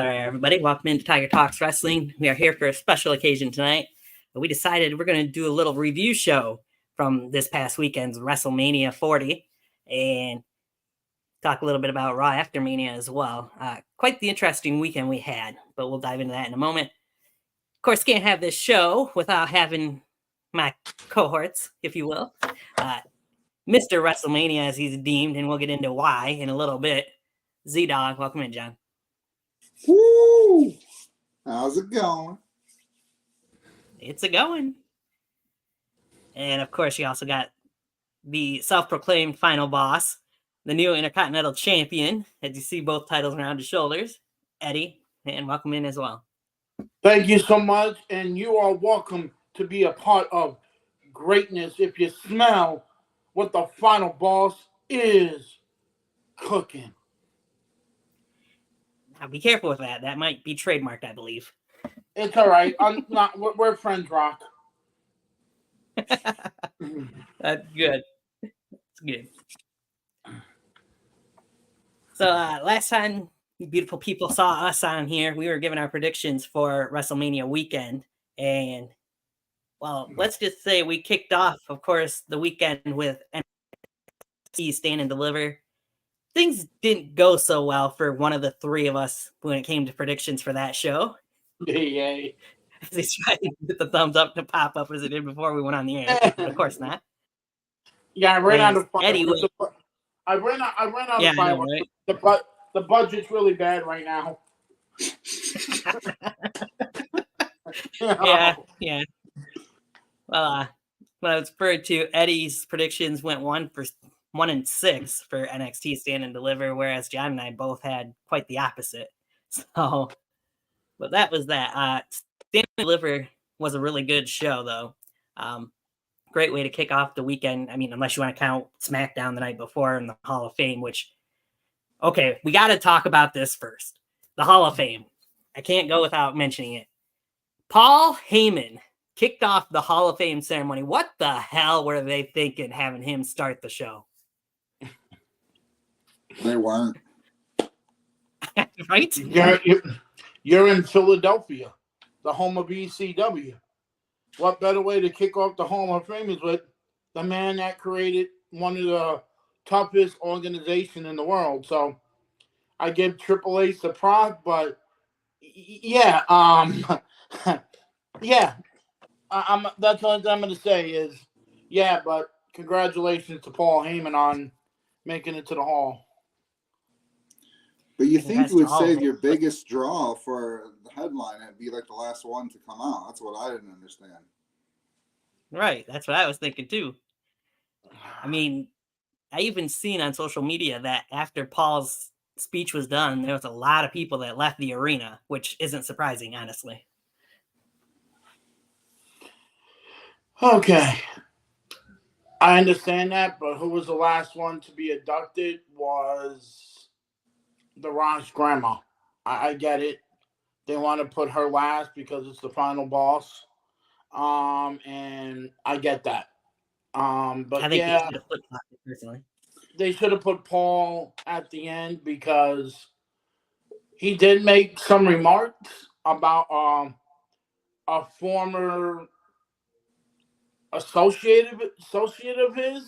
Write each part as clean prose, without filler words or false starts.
there, everybody. Welcome into Tiger Talks Wrestling. We are here for a special occasion tonight. We decided we're going to do a little review show from this past weekend's WrestleMania 40 and talk a little bit about Raw after Mania as well. Quite the interesting weekend we had, but we'll dive into that in a moment. Of course, can't have this show without having my cohorts, if you will. Mr. WrestleMania, as he's deemed, and we'll get into why in a little bit. Z-Dog, welcome in, John. Woo! How's it going? It's a going. And of course, you also got the self-proclaimed final boss, the new Intercontinental Champion, as you see both titles around his shoulders, Eddie, and welcome in as well. Thank you so much, and you are welcome to be a part of greatness if you smell what the final boss is cooking. Now, be careful with that. That might be trademarked, I believe. It's all right. I'm not. We're friends, Rock. That's good. It's good. So last time you beautiful people saw us on here, we were giving our predictions for WrestleMania weekend. And, well, let's just say we kicked off, of course, the weekend with NXT Stand and Deliver. Things didn't go so well for one of the three of us when it came to predictions for that show. Yay. As he's trying to get the thumbs up to pop up as it did before we went on the air. But of course not. Yeah, I ran out of Anyway. I ran out of fireworks. Right? The budget's really bad right now. Yeah. Well, when I was referred to, Eddie's predictions went 1-6 for NXT Stand and Deliver, whereas John and I both had quite the opposite. So, but that was that. Stand and Deliver was a really good show, though. Great way to kick off the weekend. I mean, unless you want to count SmackDown the night before in the Hall of Fame, which, okay, we got to talk about this first. The Hall of Fame. I can't go without mentioning it. Paul Heyman kicked off the Hall of Fame ceremony. What the hell were they thinking having him start the show? They weren't. Right? You're in Philadelphia, the home of ECW. What better way to kick off the Hall of Fame is with the man that created one of the toughest organizations in the world. So I give Triple H the prop, but yeah, yeah. That's all I'm going to say is, yeah, but congratulations to Paul Heyman on making it to the Hall. But you think you would save your biggest draw for the headline and be like the last one to come out. That's what I didn't understand. Right. That's what I was thinking too. I mean, I even seen on social media that after Paul's speech was done, there was a lot of people that left the arena, which isn't surprising, honestly. Okay. I understand that, but who was the last one to be inducted was the Rock's grandma. I get it. They want to put her last because it's the final boss. And I get that. But I think they should have put personally. They should have put Paul at the end because he did make some remarks about a former associate of his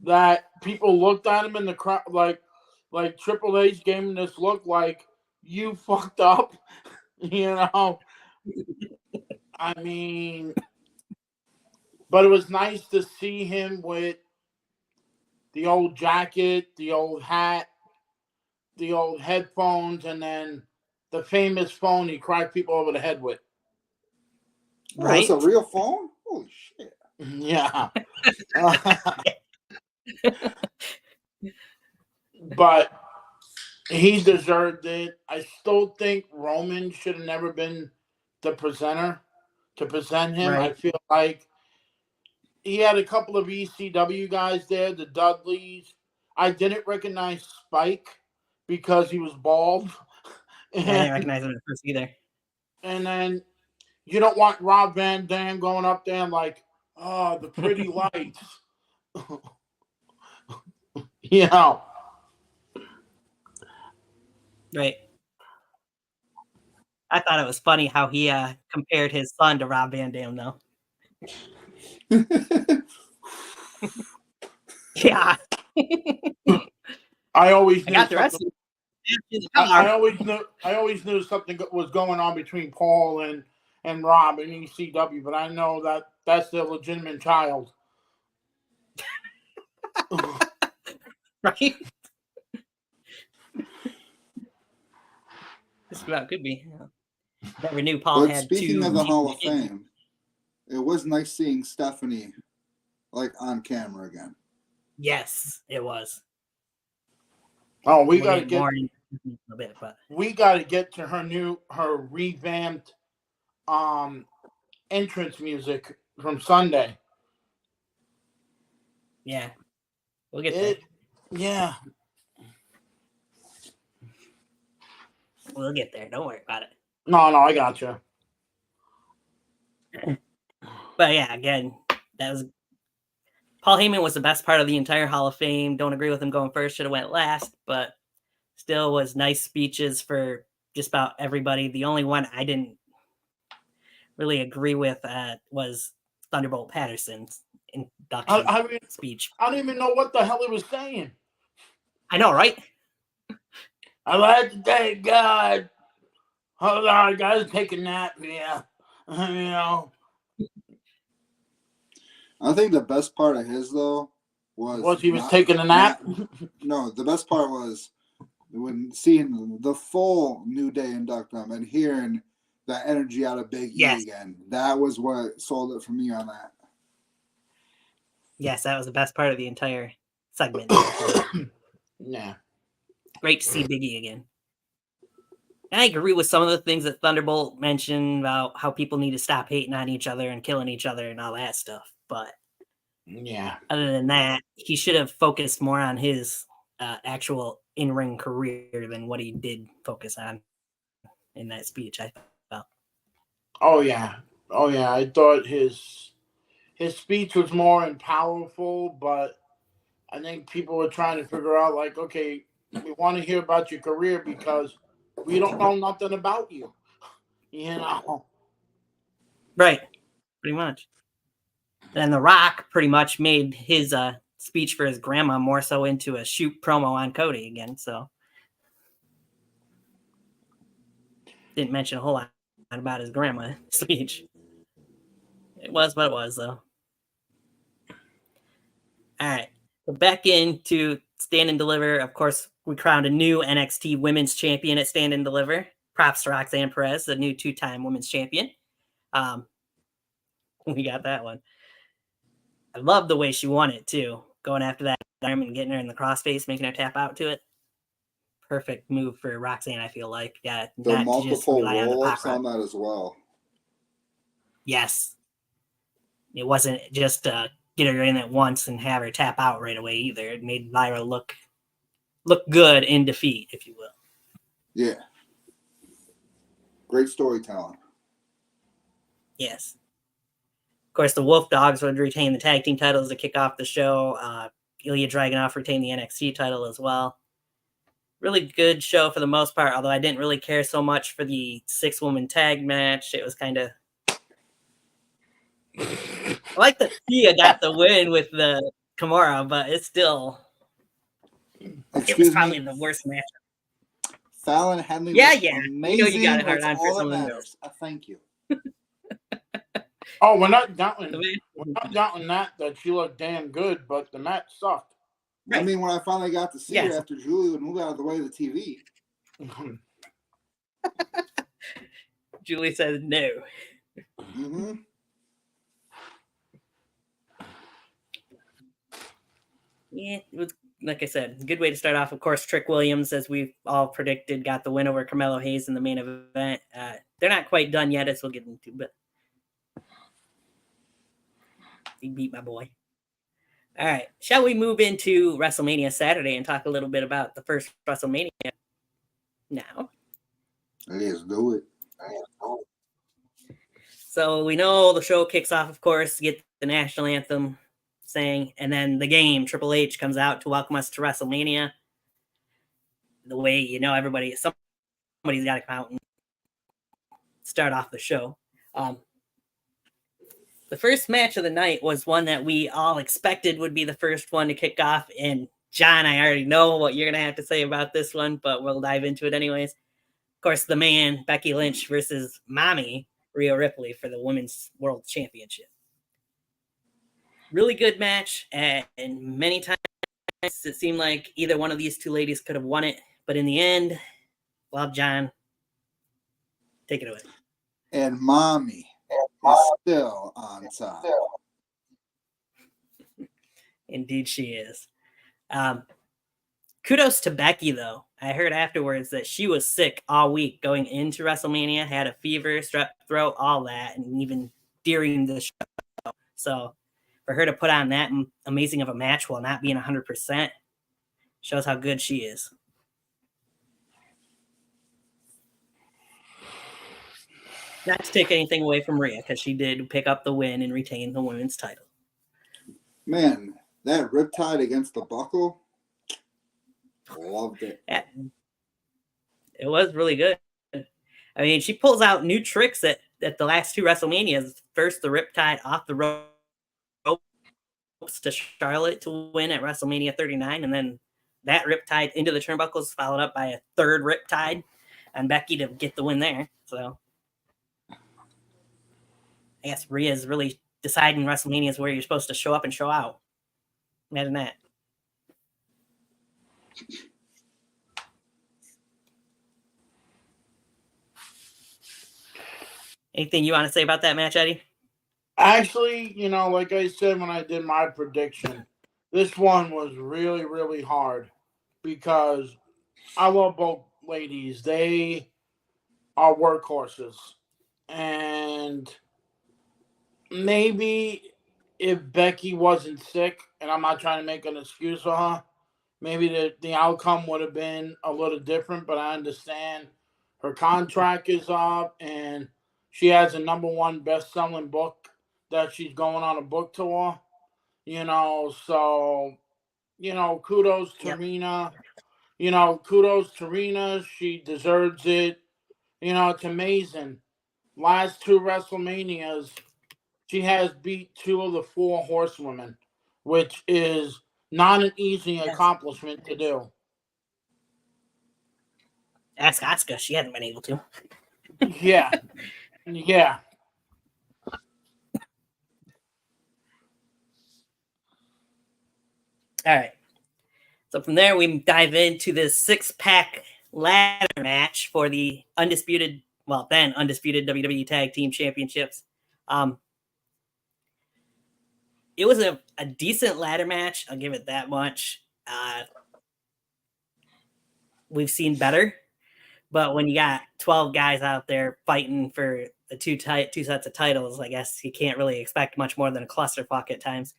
that people looked at him in the crowd like Triple H gave him this look like you fucked up, you know. I mean, but it was nice to see him with the old jacket, the old hat, the old headphones, and then the famous phone he cracked people over the head with. Right? Oh, it's a real phone? Holy shit. Yeah. But he deserved it. I still think Roman should have never been the presenter to present him. Right. I feel like he had a couple of ECW guys there, the Dudleys. I didn't recognize Spike because he was bald. I didn't recognize him at first either. And then you don't want Rob Van Dam going up there and like, oh, the pretty lights. You know. Right. I thought it was funny how he compared his son to Rob Van Dam, though. Yeah. I always I knew got the something. rest of it. I always knew something was going on between Paul and Rob in ECW, but I know that that's their legitimate child. Right? Just about could be. Never knew Paul But had speaking two of the Hall of kids. Fame, it was nice seeing Stephanie like on camera again. Yes, it was. Oh, we got to get more in a bit, but we got to get to her revamped entrance music from Sunday. Yeah, we'll get there. Yeah, we'll get there. Don't worry about it. No, I got you. But yeah, again, that was Paul Heyman was the best part of the entire Hall of Fame. Don't agree with him going first. Should have went last, but still was nice speeches for just about everybody. The only one I didn't really agree with was Thunderbolt Patterson's induction speech. I don't even know what the hell he was saying. I know, right? I'd like to thank God. Hold on, I gotta take a nap here. I think the best part of his though was he was taking a nap. No, the best part was when seeing the full New Day induct them and hearing that energy out of Big E again. That was what sold it for me on that. Yes, that was the best part of the entire segment. Yeah. Great to see Big E again. I agree with some of the things that Thunderbolt mentioned about how people need to stop hating on each other and killing each other and all that stuff. But yeah, other than that, he should have focused more on his actual in-ring career than what he did focus on in that speech, I felt. Oh yeah. I thought his speech was more powerful, but I think people were trying to figure out, like, okay, we want to hear about your career because we don't know nothing about you. Right. Pretty much. And The Rock pretty much made his speech for his grandma more so into a shoot promo on Cody again. So didn't mention a whole lot about his grandma speech. It was what it was, though. All right. So back into Stand and Deliver. Of course, we crowned a new NXT Women's Champion at Stand and Deliver. Props to Roxanne Perez, the new 2-time Women's Champion. We got that one. I love the way she won it, too. Going after that arm and getting her in the crossface, making her tap out to it. Perfect move for Roxanne, I feel like. Yeah, the multiple roll-ups on that as well. Yes. It wasn't just get her in at once and have her tap out right away either. It made Lyra look good in defeat, if you will. Yeah. Great storytelling. Yes. Of course, the Wolf Dogs would retain the tag team titles to kick off the show. Ilya Dragunov retained the NXT title as well. Really good show for the most part, although I didn't really care so much for the 6-woman tag match. It was kind of... I like that Thea got the win with the Kimura, but it's still... it was probably the worst match. Fallon Henley was amazing. You know you got it hard on for some of those. Thank you. Oh, we're not doubting that she looked damn good, but the match sucked. Right. I mean, when I finally got to see her after Julie would move out of the way of the TV. Julie says no. Mm-hmm. Yeah, it was, like I said, a good way to start off. Of course, Trick Williams, as we've all predicted, got the win over Carmelo Hayes in the main event. They're not quite done yet, as we'll get into, but he beat my boy. All right, shall we move into WrestleMania Saturday and talk a little bit about the first WrestleMania now? Let's do it. So we know the show kicks off, of course, get the national anthem sang, and then the game, Triple H, comes out to welcome us to WrestleMania. The way, everybody, somebody's got to come out and start off the show. The first match of the night was one that we all expected would be the first one to kick off. And John, I already know what you're going to have to say about this one, but we'll dive into it anyways. Of course, the man, Becky Lynch versus Mommy Rhea Ripley for the Women's World Championship. Really good match, and many times it seemed like either one of these two ladies could have won it. But in the end, well, John, take it away. And Mommy is still on top. Indeed she is. Kudos to Becky, though. I heard afterwards that she was sick all week going into WrestleMania, had a fever, strep throat, all that, and even during the show. So for her to put on that amazing of a match while not being 100% shows how good she is. Not to take anything away from Rhea, because she did pick up the win and retain the women's title. Man, that riptide against the buckle, loved it. Yeah, it was really good. I mean, she pulls out new tricks at the last two WrestleManias. First, the riptide off the ropes to Charlotte to win at WrestleMania 39, and then that riptide into the turnbuckles, followed up by a third riptide on Becky to get the win there. So I guess Rhea's really deciding WrestleMania is where you're supposed to show up and show out. Imagine that. Anything you want to say about that match, Eddie? Actually, like I said when I did my prediction, this one was really, really hard because I love both ladies. They are workhorses. And maybe if Becky wasn't sick, and I'm not trying to make an excuse for her, maybe the outcome would have been a little different, but I understand her contract is up and she has a #1 best-selling book that she's going on a book tour, so, kudos to Rena. Kudos to Rena. She deserves it. It's amazing. Last two WrestleManias, she has beat 2 of the 4 horsewomen, which is not an easy accomplishment to do. Ask Asuka. She hasn't been able to. Yeah. Yeah. All right. So from there, we dive into the 6-pack ladder match for the undisputed WWE Tag Team Championships. It was a decent ladder match. I'll give it that much. We've seen better, but when you got 12 guys out there fighting for the two sets of titles, I guess you can't really expect much more than a clusterfuck at times.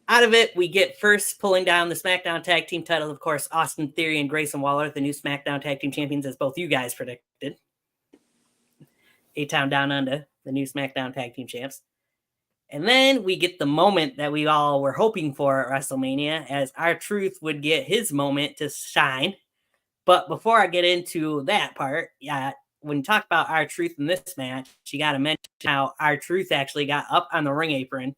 Out of it, we get first pulling down the SmackDown Tag Team titles, of course, Austin Theory and Grayson Waller, the new SmackDown Tag Team Champions, as both you guys predicted. A-Town Down Under, the new SmackDown Tag Team Champs. And then we get the moment that we all were hoping for at WrestleMania, as R-Truth would get his moment to shine. But before I get into that part, when you talk about R-Truth in this match, you got to mention how R-Truth actually got up on the ring apron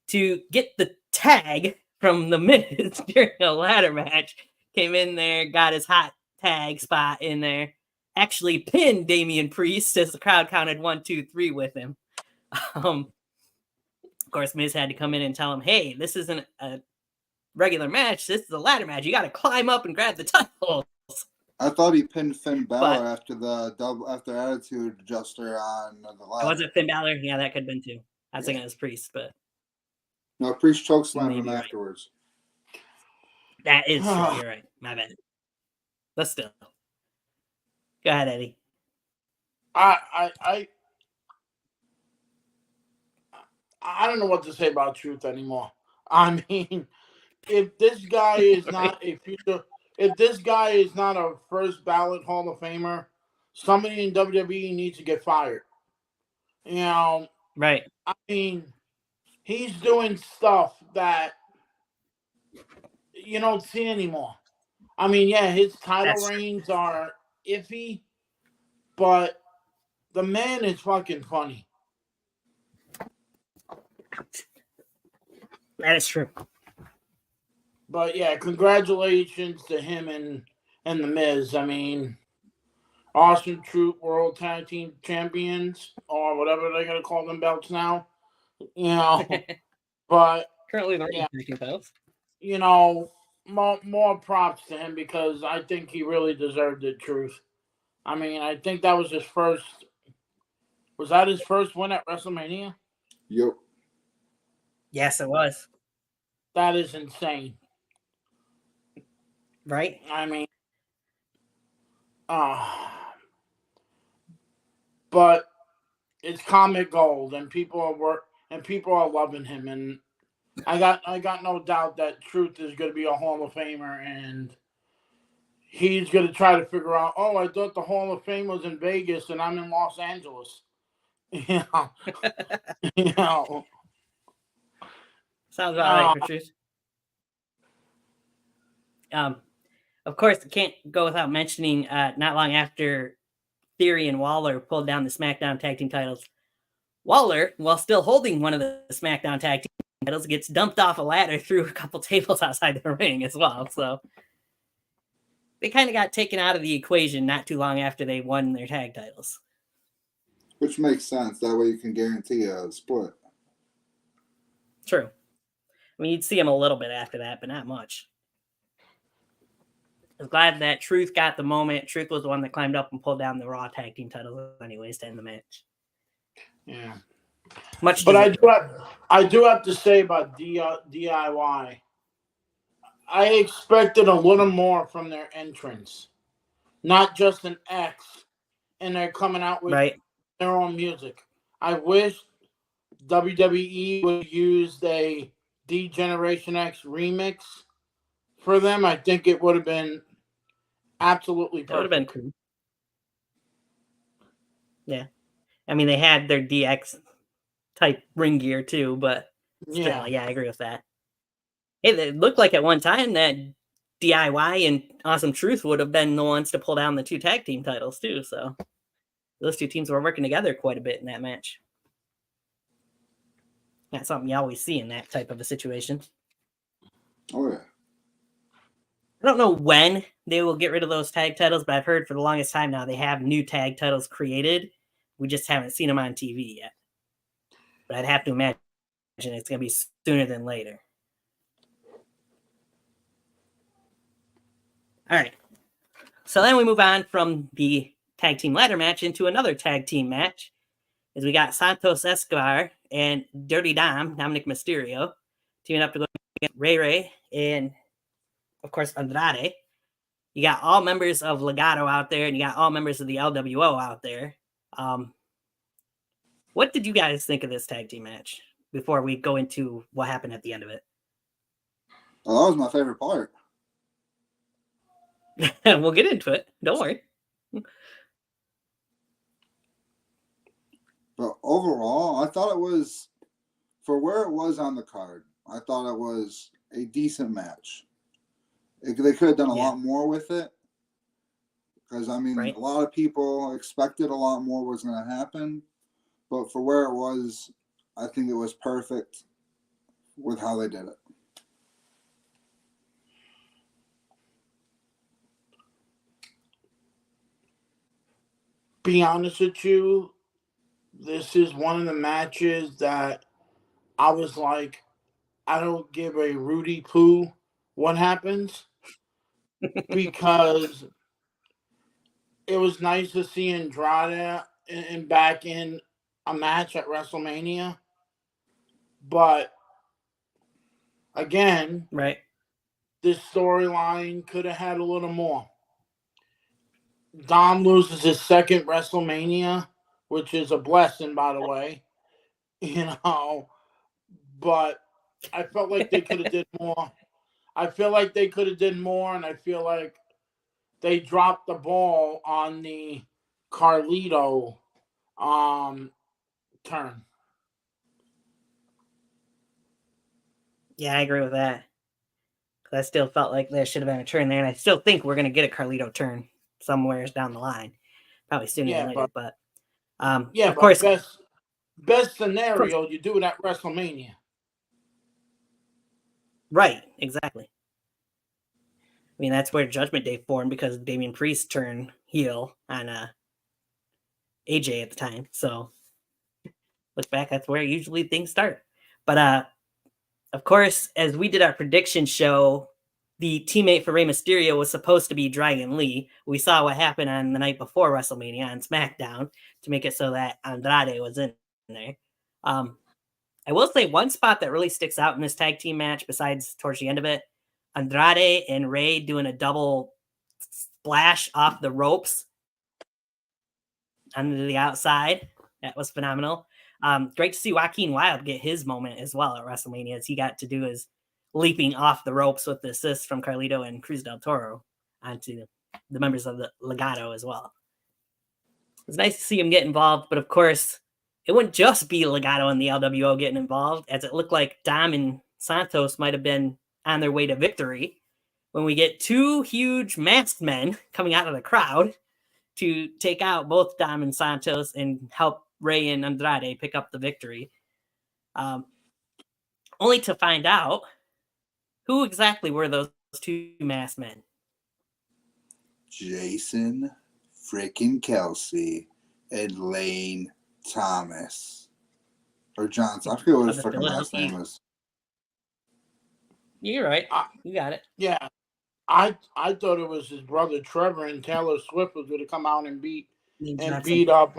to get the tag from the Miz during a ladder match. Came in there, got his hot tag spot in there, actually pinned Damian Priest as the crowd counted 1, 2, 3 with him. Of course, Miz had to come in and tell him, hey, this isn't a regular match. This is a ladder match. You got to climb up and grab the titles. I thought he pinned Finn Balor after Attitude Adjuster on the ladder. Was it Finn Balor? Yeah, that could have been too. I was thinking it was Priest, but no, Priest chokeslammed him afterwards. That is true. You're right. My bad. But still, go ahead, Eddie. I don't know what to say about Truth anymore. I mean, if this guy is not if this guy is not a first ballot Hall of Famer, somebody in WWE needs to get fired. Right. I mean, he's doing stuff that you don't see anymore. I mean, yeah, his title reigns are iffy, but the man is fucking funny. That is true. But yeah, congratulations to him and the Miz. I mean, Awesome Troop World Tag Team Champions, or whatever they're gonna call them belts now. You know, but Currently the yeah, ranking titles. you know, more props to him because I think he really deserved it. Truth. I mean, I think that was his first. Was that his first win at WrestleMania? Yep. Yes, it was. That is insane. Right? I mean, but it's comic gold, and people are loving him, and I got no doubt that Truth is going to be a Hall of Famer, and he's going to try to figure out. Oh, I thought the Hall of Fame was in Vegas, and I'm in Los Angeles. You know. Sounds about right for Truth. Of course, can't go without mentioning. Not long after Theory and Waller pulled down the SmackDown Tag Team titles, Waller, while still holding one of the SmackDown Tag Team titles, gets dumped off a ladder through a couple tables outside the ring as well. So they kind of got taken out of the equation not too long after they won their tag titles. Which makes sense. That way you can guarantee a split. True. I mean, you'd see him a little bit after that, but not much. I was glad that Truth got the moment. Truth was the one that climbed up and pulled down the Raw Tag Team titles anyways to end the match. Yeah. Much But deserved. I do have to say about DIY. I expected a little more from their entrance, not just an X, and they're coming out with their own music. I wish WWE would use a D-Generation X remix for them. I think it would have been absolutely perfect. That would have been cool. Yeah. I mean, they had their DX type ring gear too, but still, yeah, I agree with that. Hey, it looked like at one time that DIY and Awesome Truth would have been the ones to pull down the two tag team titles too. So those two teams were working together quite a bit in that match. That's something you always see in that type of a situation. Oh, yeah. I don't know when they will get rid of those tag titles, but I've heard for the longest time now they have new tag titles created. We just haven't seen them on TV yet. But I'd have to imagine it's going to be sooner than later. All right. So then we move on from the tag team ladder match into another tag team match. As we got Santos Escobar and Dirty Dom, Dominic Mysterio, teaming up to go against Ray and, of course, Andrade. You got all members of Legado out there, and you got all members of the LWO out there. What did you guys think of this tag team match before we go into what happened at the end of it? Well, that was my favorite part. We'll get into it. Don't worry. But overall, I thought it was, for where it was on the card, I thought it was a decent match. They could have done a lot more with it. Because, I mean, a lot of people expected a lot more was going to happen. But for where it was, I think it was perfect with how they did it. Be honest with you, this is one of the matches that I was like, I don't give a Rudy poo what happens, because it was nice to see Andrade and back in a match at WrestleMania. But again, this storyline could have had a little more. Dom loses his second WrestleMania, which is a blessing, by the way. But I felt like they could have did more. I feel like they could have did more, and I feel like they dropped the ball on the Carlito turn. Yeah, I agree with that. I still felt like there should have been a turn there, and I still think we're going to get a Carlito turn somewhere down the line. probably sooner than later. But of course, best scenario, you do it at WrestleMania. Right, exactly. I mean, that's where Judgment Day formed because Damian Priest turned heel on AJ at the time. So look back, that's where usually things start. But of course, as we did our prediction show, the teammate for Rey Mysterio was supposed to be Dragon Lee. We saw what happened on the night before WrestleMania on SmackDown to make it so that Andrade was in there. I will say one spot that really sticks out in this tag team match, besides towards the end of it, Andrade and Rey doing a double splash off the ropes onto the outside. That was phenomenal. Great to see Joaquin Wilde get his moment as well at WrestleMania, as he got to do his leaping off the ropes with the assist from Carlito and Cruz del Toro onto the members of the Legado as well. It was nice to see him get involved, but of course, it wouldn't just be Legado and the LWO getting involved, as it looked like Dom and Santos might have been on their way to victory when we get two huge masked men coming out of the crowd to take out both Dom and Santos and help Rey and Andrade pick up the victory. Only to find out who exactly were those two masked men. Jason freaking Kelsey and Lane Thomas. Or Johnson. I forget what his freaking last name is. You're right. You got it. Yeah. I thought it was his brother Trevor, and Taylor Swift was going to come out and beat up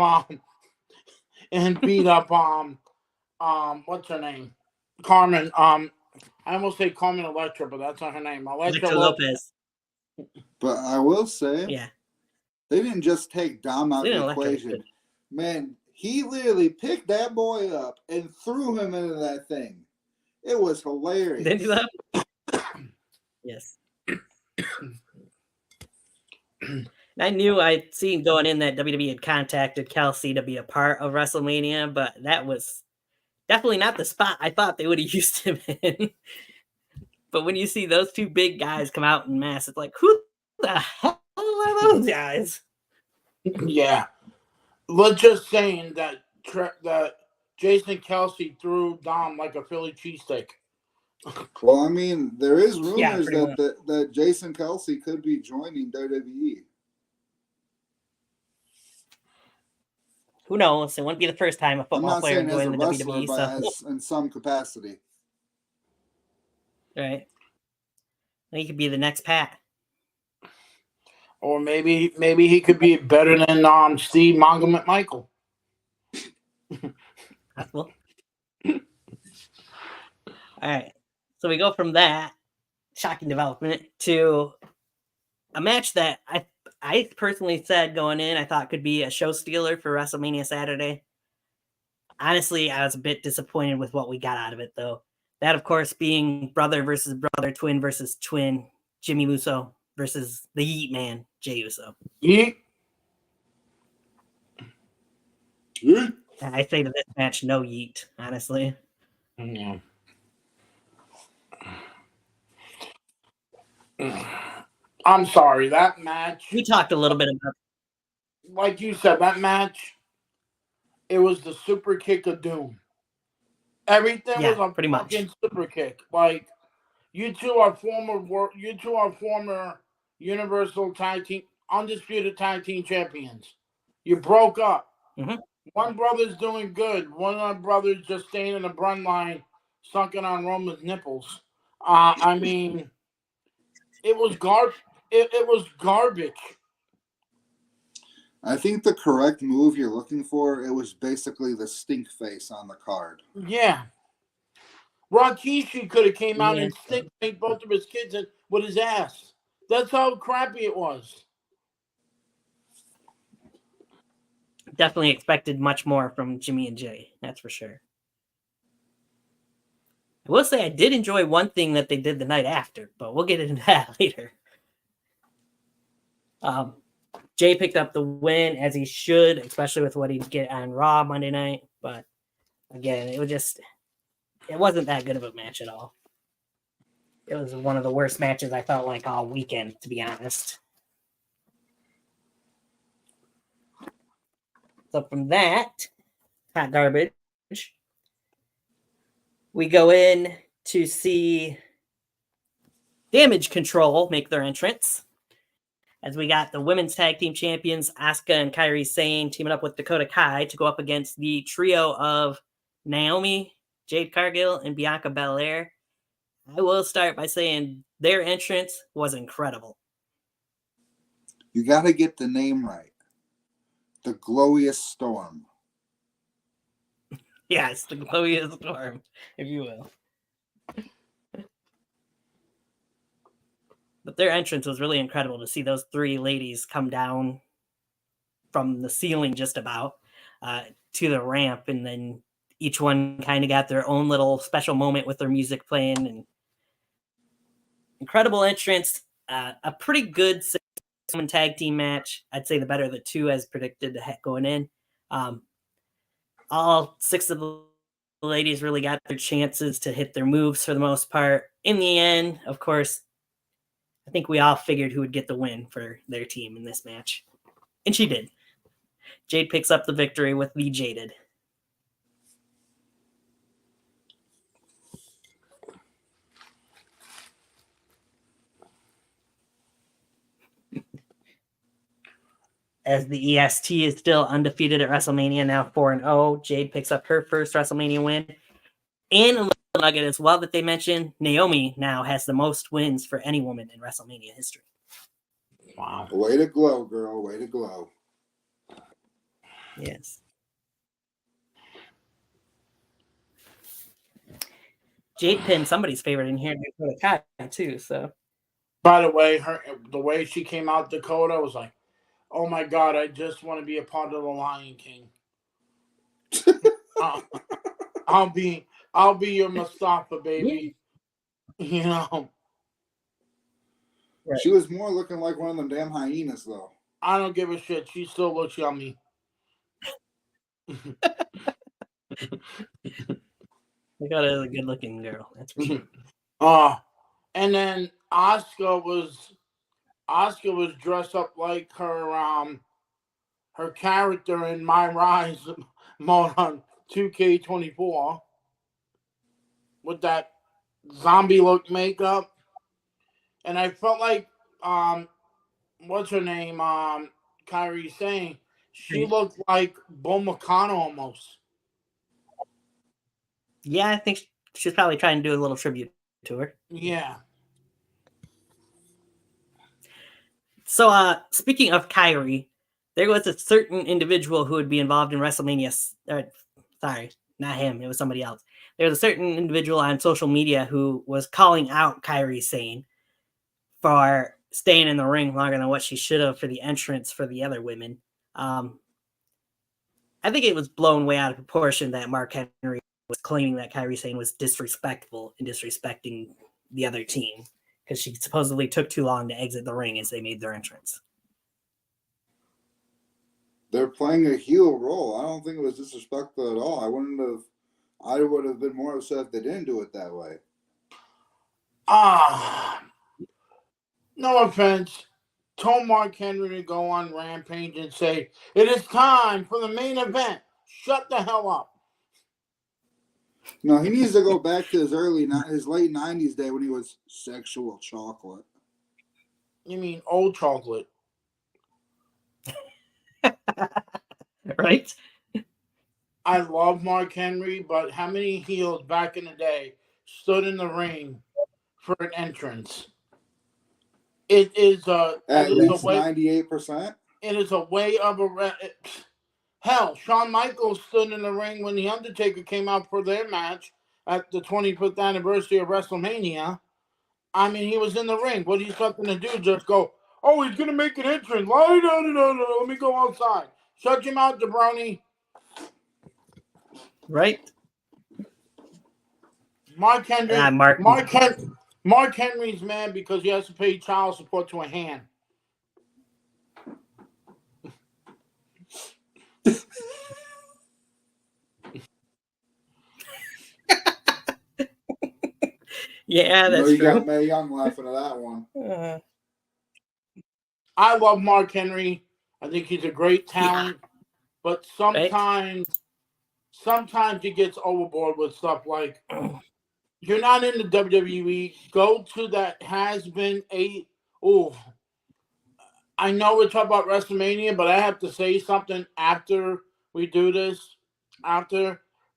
what's her name? Carmen. I almost say Carmen Electra, but that's not her name. Electra Lopez. But I will say, they didn't just take Dom out of the equation. Man, he literally picked that boy up and threw him into that thing. It was hilarious. Did you do that? Yes. I knew I'd seen going in that WWE had contacted Kelsey to be a part of WrestleMania, but that was definitely not the spot I thought they would have used him in. But when you see those two big guys come out in mass, it's like, who the hell are those guys? Yeah. Let's just saying that Jason Kelsey threw Dom like a Philly cheesesteak. Well, I mean, there is rumors that Jason Kelsey could be joining WWE. Who knows? It wouldn't be the first time a football player joined the WWE. But as in some capacity. Right. He could be the next Pat. Or maybe he could be better than Steve Mongo McMichael. Possible. All right. So we go from that shocking development to a match that I personally said going in, I thought could be a show stealer for WrestleMania Saturday. Honestly, I was a bit disappointed with what we got out of it, though. That, of course, being brother versus brother, twin versus twin, Jimmy Uso versus the Yeet Man, Jey Uso. Yeet. I say to this match, no yeet, honestly. Yeah. I'm sorry, that match. We talked a little bit about, like you said, that match. It was the super kick of doom. Everything was a pretty fucking much super kick. Like you two are former Universal Tag Team, undisputed tag team champions. You broke up. Mm-hmm. One brother's doing good. One of the brothers just staying in the brun line, sucking on Roman's nipples. I mean, it was It was garbage. I think the correct move you're looking for, it was basically the stink face on the card. Yeah. Rikishi could have came out and stink faced both of his kids with his ass. That's how crappy it was. Definitely expected much more from Jimmy and Jay. That's for sure. I will say I did enjoy one thing that they did the night after, but we'll get into that later. Jay picked up the win as he should, especially with what he'd get on Raw Monday night. But again, it wasn't that good of a match at all. It was one of the worst matches I felt like all weekend, to be honest. So from that, hot garbage, we go in to see Damage Control make their entrance. As we got the women's tag team champions, Asuka and Kairi Sane, teaming up with Dakota Kai to go up against the trio of Naomi, Jade Cargill, and Bianca Belair. I will start by saying their entrance was incredible. You got to get the name right. The Glowiest Storm. Yes, the Glowiest Storm, if you will. But their entrance was really incredible to see those three ladies come down from the ceiling just about to the ramp, and then each one kind of got their own little special moment with their music playing. And incredible entrance, a pretty good six-woman tag team match. I'd say the better of the two as predicted going in. All six of the ladies really got their chances to hit their moves for the most part. In the end, of course, I think we all figured who would get the win for their team in this match. And she did. Jade picks up the victory with the Jaded. As the EST is still undefeated at WrestleMania, now 4-0. Jade picks up her first WrestleMania win. And a little nugget as well that they mentioned, Naomi now has the most wins for any woman in WrestleMania history. Wow. Way to glow, girl. Way to glow. Yes. Jade pinned somebody's favorite in here, Dakota Kai, too. So, by the way, the way she came out, Dakota, was like, "Oh my God, I just want to be a part of the Lion King." I'll be your Mustafa, baby. You know. Right. She was more looking like one of them damn hyenas, though. I don't give a shit. She still looks yummy. Dakota is a good-looking girl. That's for sure. And then Asuka was dressed up like her character in My Rise mode on 2K24 with that zombie look makeup. And I felt like what's her name? Kairi Sane. She looked like Bo Nakano almost. Yeah, I think she's probably trying to do a little tribute to her. Yeah. So, speaking of Kairi, there was a certain individual who would be involved in WrestleMania. Sorry, not him. It was somebody else. There was a certain individual on social media who was calling out Kairi Sane for staying in the ring longer than what she should have for the entrance for the other women. I think it was blown way out of proportion that Mark Henry was claiming that Kairi Sane was disrespectful and disrespecting the other team because she supposedly took too long to exit the ring as they made their entrance. They're playing a heel role. I don't think it was disrespectful at all. I would have been more upset if they didn't do it that way. No offense. Told Mark Henry to go on Rampage and say, "It is time for the main event." Shut the hell up. No, he needs to go back to his late 90s day when he was sexual chocolate. You mean old chocolate? Right? I love Mark Henry, but how many heels back in the day stood in the ring for an entrance? It is at least 98%. It is a way of a hell. Shawn Michaels stood in the ring when the Undertaker came out for their match at the 25th anniversary of WrestleMania. I mean, he was in the ring. What he's going to do? Just go, "Oh, he's gonna make an entrance. No, let me go outside." Shut your mouth, jabroni. Right? Mark Henry. Mark Henry's mad because he has to pay child support to a hand. Yeah, that's true. You got Mae Young laughing at that one. I love Mark Henry. I think he's a great talent. but sometimes it gets overboard with stuff like you're not in the WWE. Go to that has been a. Oh, I know we're talking about WrestleMania, but I have to say something after we do this.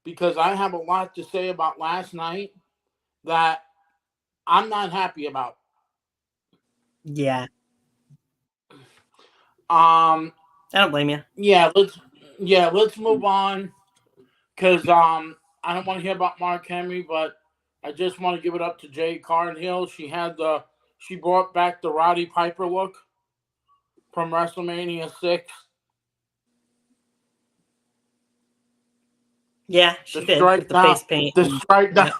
Because I have a lot to say about last night that I'm not happy about. Yeah. I don't blame you. Yeah, let's move on. Because I don't want to hear about Mark Henry, but I just want to give it up to Jay Carnhill. She brought back the Roddy Piper look from WrestleMania 6. Yeah, she did with the face paint. The stripe down.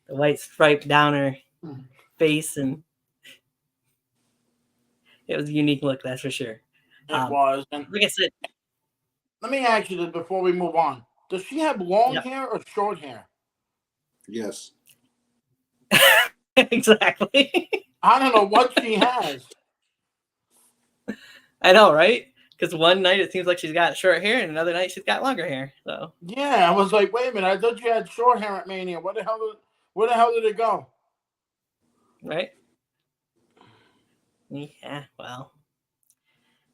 The white stripe down her face, and it was a unique look, that's for sure. It was. And like I said, let me ask you this before we move on. Does she have long hair or short hair? Yes. Exactly. I don't know what she has. I know, right? Because one night it seems like she's got short hair, and another night she's got longer hair. So yeah, I was like, wait a minute, I thought you had short hair at Mania. Where the hell did it go? Right? Yeah, well,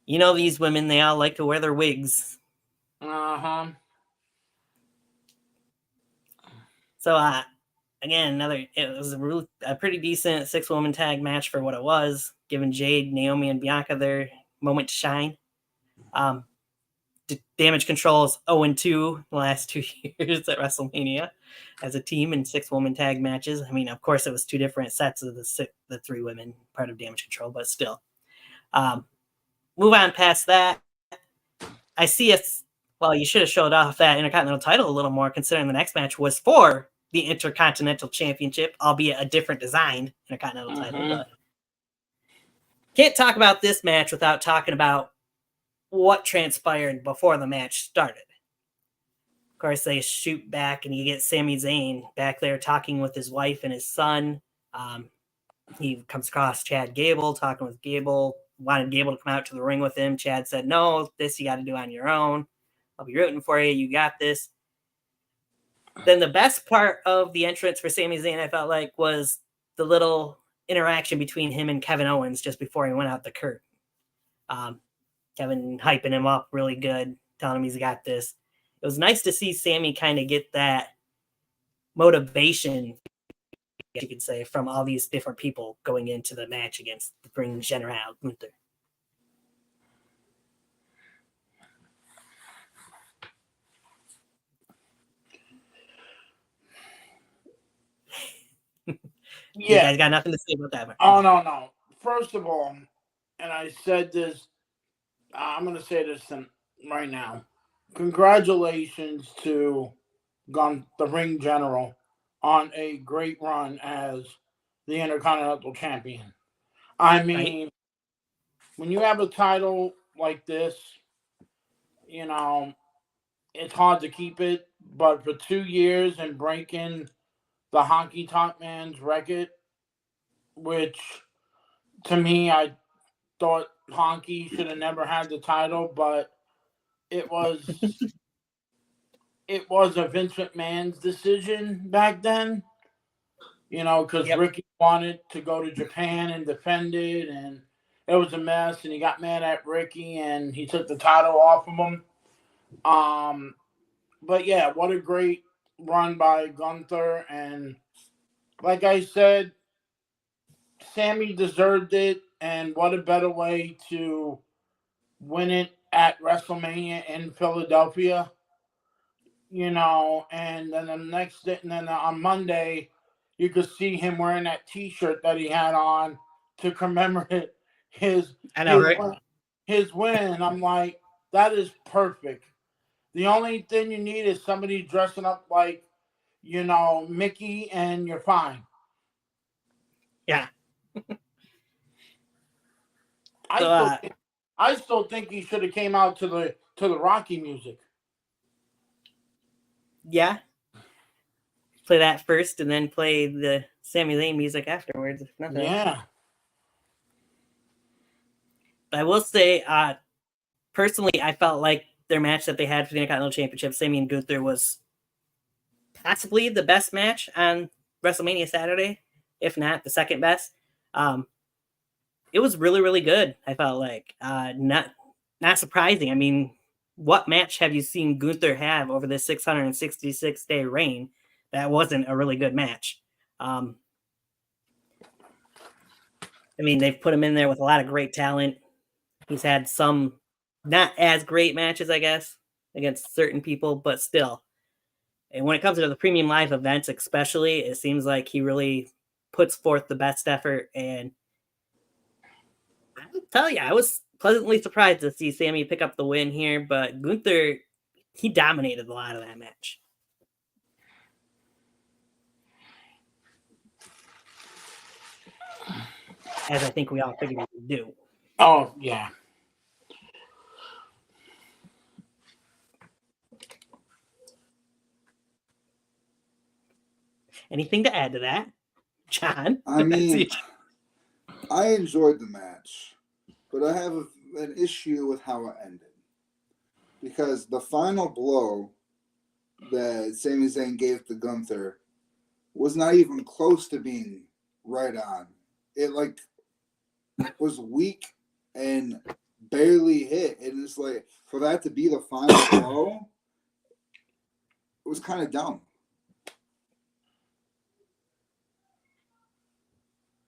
you know these women, they all like to wear their wigs. So again, it was a pretty decent 6-woman tag match for what it was, giving Jade, Naomi, and Bianca their moment to shine. Damage Control is 0-2 the last 2 years at WrestleMania as a team in 6-woman tag matches. I mean, of course, it was 2 different sets of the 3 women part of Damage Control, but still. Move on past that. I see us. Well, you should have showed off that Intercontinental title a little more, considering the next match was for the Intercontinental Championship, albeit a different designed Intercontinental title. But can't talk about this match without talking about what transpired before the match started. Of course, they shoot back, and you get Sami Zayn back there talking with his wife and his son. He comes across Chad Gable, talking with Gable, wanted Gable to come out to the ring with him. Chad said, no, this you got to do on your own. I'll be rooting for you. You got this. Then the best part of the entrance for Sami Zayn, I felt like, was the little interaction between him and Kevin Owens just before he went out the curtain. Kevin hyping him up really good, telling him he's got this. It was nice to see Sami kind of get that motivation, you could say, from all these different people going into the match against the Ring General Gunther. You guys got nothing to say about that one? Oh, no. First of all, and I said this, I'm going to say this right now. Congratulations to the Ring General on a great run as the Intercontinental Champion. I mean, when you have a title like this, you know, it's hard to keep it. But for 2 years and breaking the Honky Tonk Man's record, which to me, I thought Honky should have never had the title, but it was a Vince McMahon's decision back then, you know, because Ricky wanted to go to Japan and defend it, and it was a mess, and he got mad at Ricky, and he took the title off of him. But yeah, what a great run by Gunther, and like I said, Sami deserved it, and what a better way to win it at WrestleMania in Philadelphia, you know. And then on Monday, you could see him wearing that T-shirt that he had on to commemorate his win. I'm like, that is perfect. The only thing you need is somebody dressing up like, you know, Mickey, and you're fine. Yeah. I still think he should have came out to the Rocky music. Yeah. Play that first and then play the Sami Zayn music afterwards. If nothing. Yeah. But I will say, personally, I felt like their match that they had for the Intercontinental Championship, Sami and Gunther, was possibly the best match on WrestleMania Saturday, if not the second best. It was really, really good. I felt like not surprising. I mean, what match have you seen Gunther have over this 666-day reign that wasn't a really good match? I mean, they've put him in there with a lot of great talent. He's had some not as great matches, I guess, against certain people, but still. And when it comes to the premium live events, especially, it seems like he really puts forth the best effort. And I'll tell you, I was pleasantly surprised to see Sami pick up the win here, but Gunther, he dominated a lot of that match. As I think we all figured he would do. Oh, yeah. Anything to add to that, John? I mean, I enjoyed the match, but I have an issue with how it ended. Because the final blow that Sami Zayn gave to Gunther was not even close to being right on. It was weak and barely hit. And it's like, for that to be the final blow, it was kind of dumb.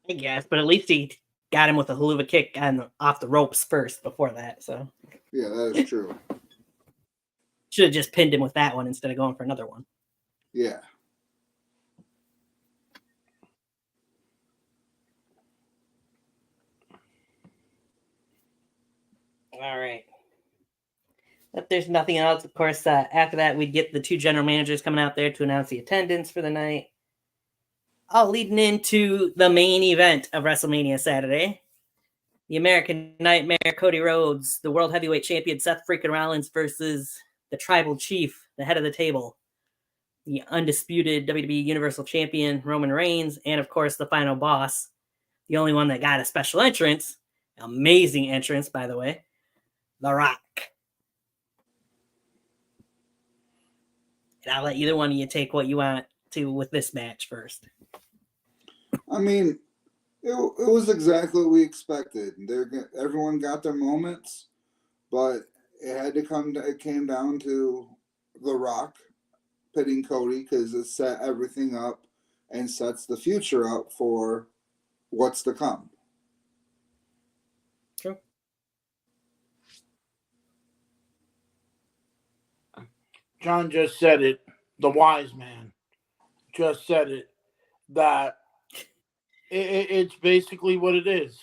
I guess, but at least he got him with a haluva kick off the ropes first before that. So yeah, that is true. Should have just pinned him with that one instead of going for another one. Yeah. All right. If there's nothing else, of course, after that, we'd get the two general managers coming out there to announce the attendance for the night. All leading into the main event of WrestleMania Saturday. The American Nightmare, Cody Rhodes, the World Heavyweight Champion Seth freaking Rollins versus the Tribal Chief, the head of the table, the undisputed WWE Universal Champion Roman Reigns, and of course the final boss, the only one that got a special entrance, amazing entrance by the way, The Rock. And I'll let either one of you take what you want to with this match first. I mean, it was exactly what we expected. Everyone got their moments, but it came down to The Rock pitting Cody because it set everything up and sets the future up for what's to come. True. John just said it. The wise man just said it. That it's basically what it is.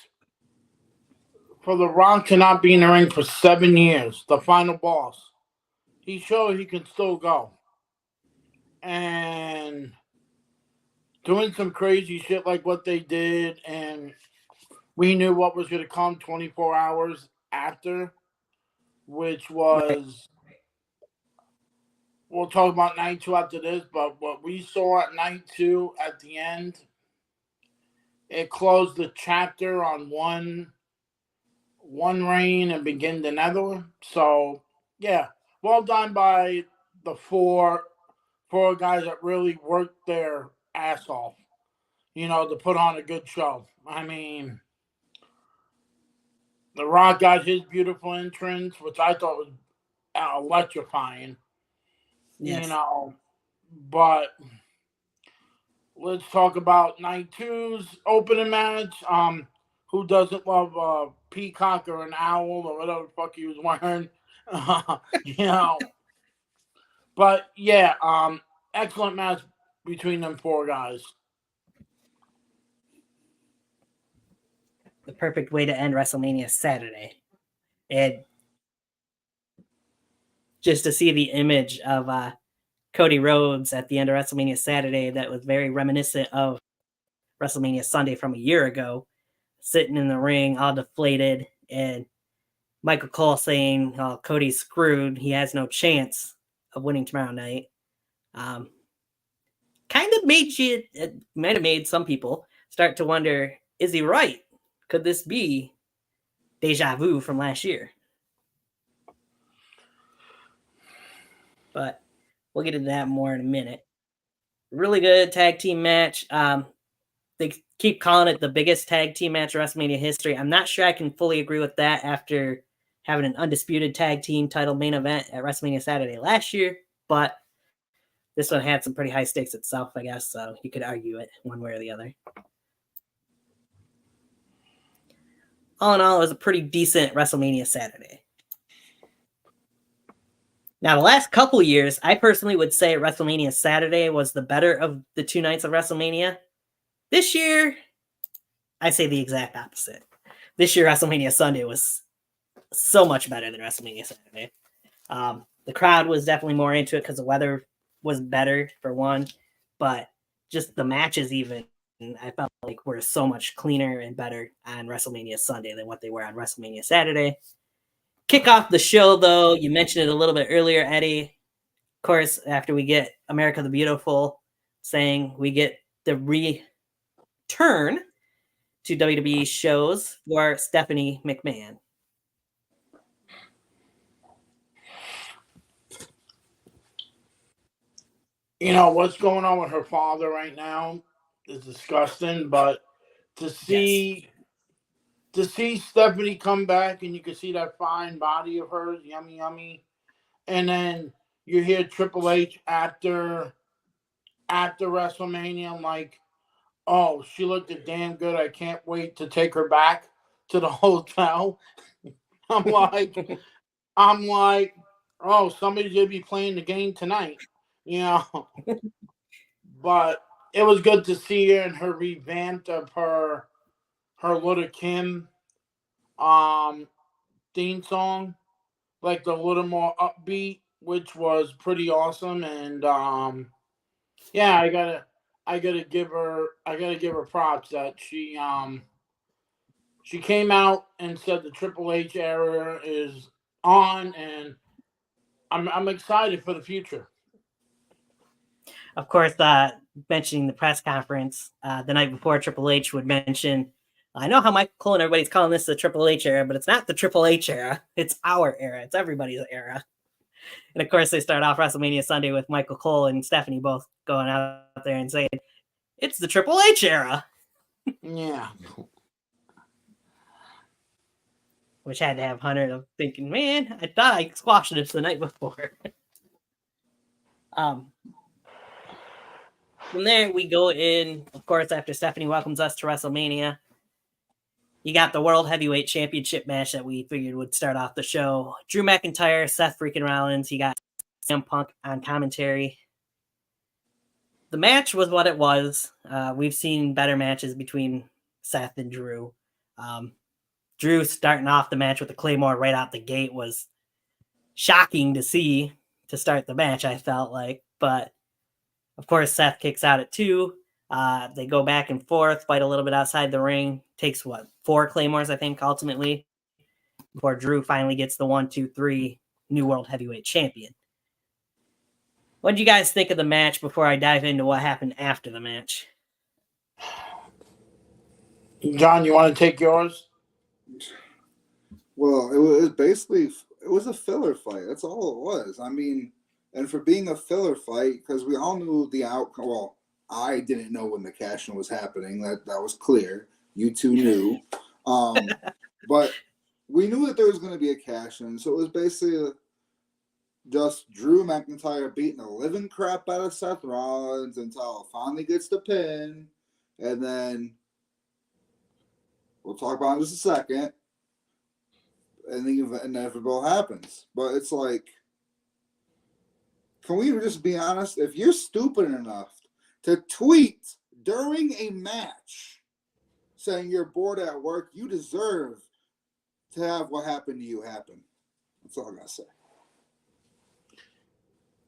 For The Rock to not be in the ring for 7 years, the final boss, he showed he can still go. And doing some crazy shit like what they did, and we knew what was going to come 24 hours after, which was, we'll talk about night 2 after this, but what we saw at night 2 at the end, it closed the chapter on one reign and began another. So, yeah, well done by the four guys that really worked their ass off, to put on a good show. I mean, The Rock got his beautiful entrance, which I thought was electrifying. Yes. But let's talk about night 2's opening match. Who doesn't love a peacock or an owl or whatever the fuck he was wearing? But yeah, excellent match between them 4 guys. The perfect way to end WrestleMania Saturday. And just to see the image of Cody Rhodes at the end of WrestleMania Saturday, that was very reminiscent of WrestleMania Sunday from a year ago, sitting in the ring, all deflated, and Michael Cole saying, "Oh, Cody's screwed. He has no chance of winning tomorrow night." Kind of might have made some people start to wonder, is he right? Could this be deja vu from last year? but we'll get into that more in a minute. Really good tag team match. They keep calling it the biggest tag team match in WrestleMania history. I'm not sure I can fully agree with that after having an undisputed tag team title main event at WrestleMania Saturday last year, but this one had some pretty high stakes itself, I guess, so you could argue it one way or the other. All in all, it was a pretty decent WrestleMania Saturday. Now, the last couple years, I personally would say WrestleMania Saturday was the better of the 2 nights of WrestleMania. This year, I say the exact opposite. This year, WrestleMania Sunday was so much better than WrestleMania Saturday. The crowd was definitely more into it because the weather was better, for one, but just the matches even, I felt like were so much cleaner and better on WrestleMania Sunday than what they were on WrestleMania Saturday. Kick off the show, though, you mentioned it a little bit earlier, Eddie. Of course, after we get America the Beautiful saying we get the return to WWE shows for Stephanie McMahon. You know, what's going on with her father right now is disgusting, but to see Stephanie come back and you can see that fine body of hers, yummy, yummy. And then you hear Triple H after WrestleMania, I'm like, oh, she looked damn good. I can't wait to take her back to the hotel. I'm like, oh, somebody's gonna be playing the game tonight, you know. But it was good to see her and her revamp of her Little Kim theme song, like the little more upbeat, which was pretty awesome. And yeah, I gotta give her props that she came out and said the Triple H era is on, and I'm excited for the future. Of course, mentioning the press conference the night before, Triple H would mention, I know how Michael Cole and everybody's calling this the Triple H era, but it's not the Triple H era. It's our era. It's everybody's era. And of course, they start off WrestleMania Sunday with Michael Cole and Stephanie both going out there and saying, it's the Triple H era. Yeah. Which had to have Hunter thinking, man, I thought I squashed this the night before. From there, we go in, of course, after Stephanie welcomes us to WrestleMania. You got the World Heavyweight Championship match that we figured would start off the show. Drew McIntyre, Seth freaking Rollins. You got CM Punk on commentary. The match was what it was. We've seen better matches between Seth and Drew. Drew starting off the match with the Claymore right out the gate was shocking to see to start the match, I felt like. But, of course, Seth kicks out at 2. They go back and forth, fight a little bit outside the ring. Takes, 4 Claymores, I think, ultimately, before Drew finally gets the 1, 2, 3 new World Heavyweight Champion. What did you guys think of the match before I dive into what happened after the match? John, you want to take yours? Well, it was basically a filler fight. That's all it was. I mean, and for being a filler fight, because we all knew the outcome. Well, I didn't know when the cash-in was happening. That was clear. You two knew, but we knew that there was going to be a cash-in. So it was basically just Drew McIntyre beating the living crap out of Seth Rollins until finally gets the pin, and then we'll talk about it in just a second. And the inevitable happens. But it's like, can we just be honest? If you're stupid enough to tweet during a match saying you're bored at work, you deserve to have what happened to you happen. That's all I gotta say.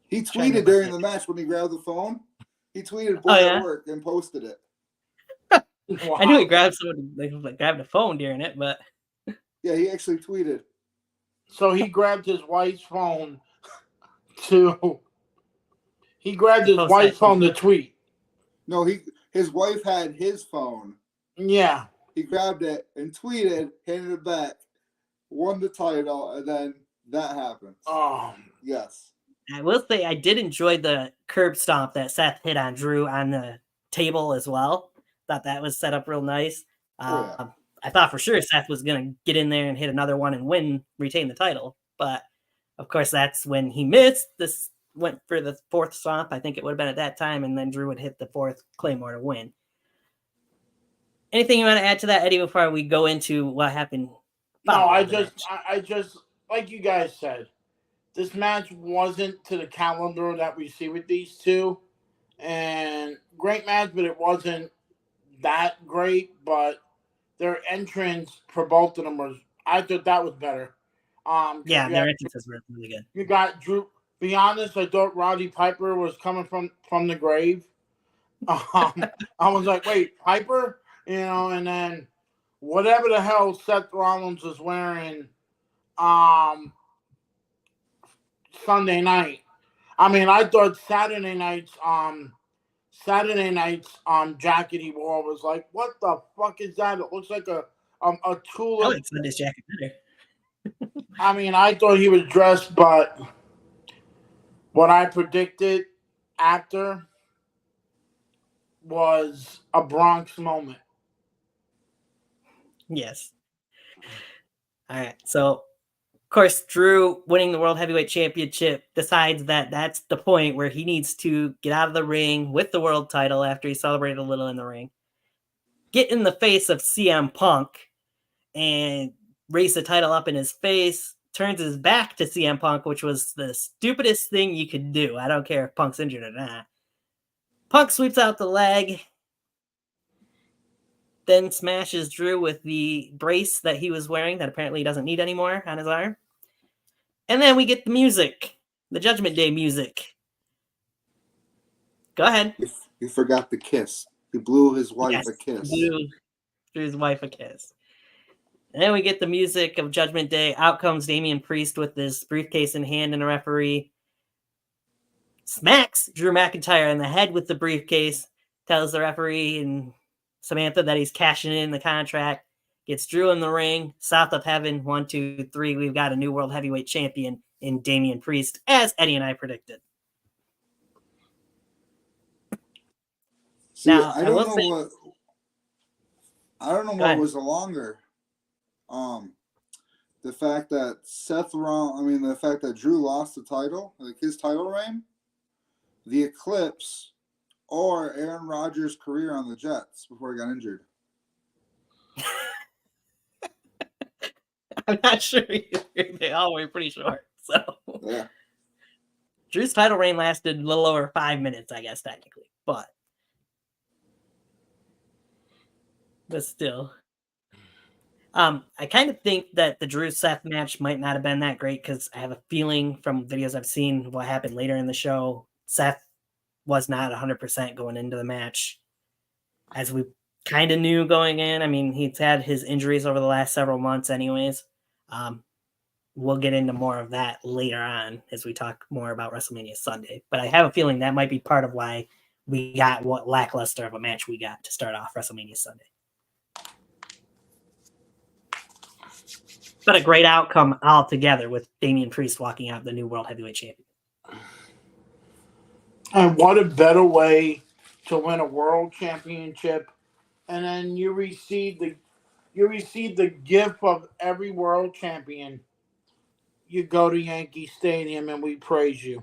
He tweeted during the match when he grabbed the phone. He tweeted bored at work and posted it. Wow. I knew he grabbed somebody, grabbed a phone during it, but yeah, he actually tweeted. So he grabbed his wife's phone to. He grabbed his wife's phone to tweet. No, his wife had his phone. Yeah. He grabbed it and tweeted, handed it back, won the title, and then that happened. Oh. Yes. I will say I did enjoy the curb stomp that Seth hit on Drew on the table as well. Thought that was set up real nice. I thought for sure Seth was going to get in there and hit another one and retain the title. But of course, that's when he missed. This went for the fourth stomp. I think it would have been at that time. And then Drew would hit the fourth Claymore to win. Anything you want to add to that, Eddie, before we go into what happened? No, I just, like you guys said, this match wasn't to the calendar that we see with these two. And great match, but it wasn't that great. But their entrance for both of them I thought that was better. Yeah, their entrances were really good. You got Drew. Be honest, I thought Roddy Piper was coming from the grave. I was like, wait, Piper? And then whatever the hell Seth Rollins was wearing Sunday night. I mean, I thought Saturday night's jacket he wore was like, what the fuck is that? It looks like a tulip. I like Sunday's jacket better. I mean, I thought he was dressed, but what I predicted after was a Bronx moment. Yes. All right. So, of course, Drew winning the World Heavyweight Championship decides that that's the point where he needs to get out of the ring with the world title after he celebrated a little in the ring, get in the face of CM Punk and raise the title up in his face, turns his back to CM Punk, which was the stupidest thing you could do. I don't care if Punk's injured or not. Punk sweeps out the leg, then smashes Drew with the brace that he was wearing that apparently he doesn't need anymore on his arm. And then we get the music, the Judgment Day music. Go ahead. You forgot the kiss. He blew his wife a kiss. Blew his wife a kiss. And then we get the music of Judgment Day. Out comes Damian Priest with his briefcase in hand, and the referee smacks Drew McIntyre in the head with the briefcase, tells the referee and Samantha that he's cashing in the contract, gets Drew in the ring, south of heaven, 1, 2, 3. We've got a new World Heavyweight Champion in Damian Priest, as Eddie and I predicted. See, now, I don't know what was the longer. The fact that the fact that Drew lost the title, like his title reign, the eclipse, or Aaron Rodgers' career on the Jets before he got injured. I'm not sure either. They all were pretty short. So yeah. Drew's title reign lasted a little over 5 minutes, I guess, technically. But still. I kind of think that the Drew Seth match might not have been that great because I have a feeling from videos I've seen what happened later in the show, Seth was not 100% going into the match, as we kind of knew going in. I mean, he's had his injuries over the last several months anyways. We'll get into more of that later on as we talk more about WrestleMania Sunday. But I have a feeling that might be part of why we got what lackluster of a match we got to start off WrestleMania Sunday. But a great outcome altogether with Damian Priest walking out the new World Heavyweight Champion. And what a better way to win a world championship. And then you receive the gift of every world champion. You go to Yankee Stadium and we praise you.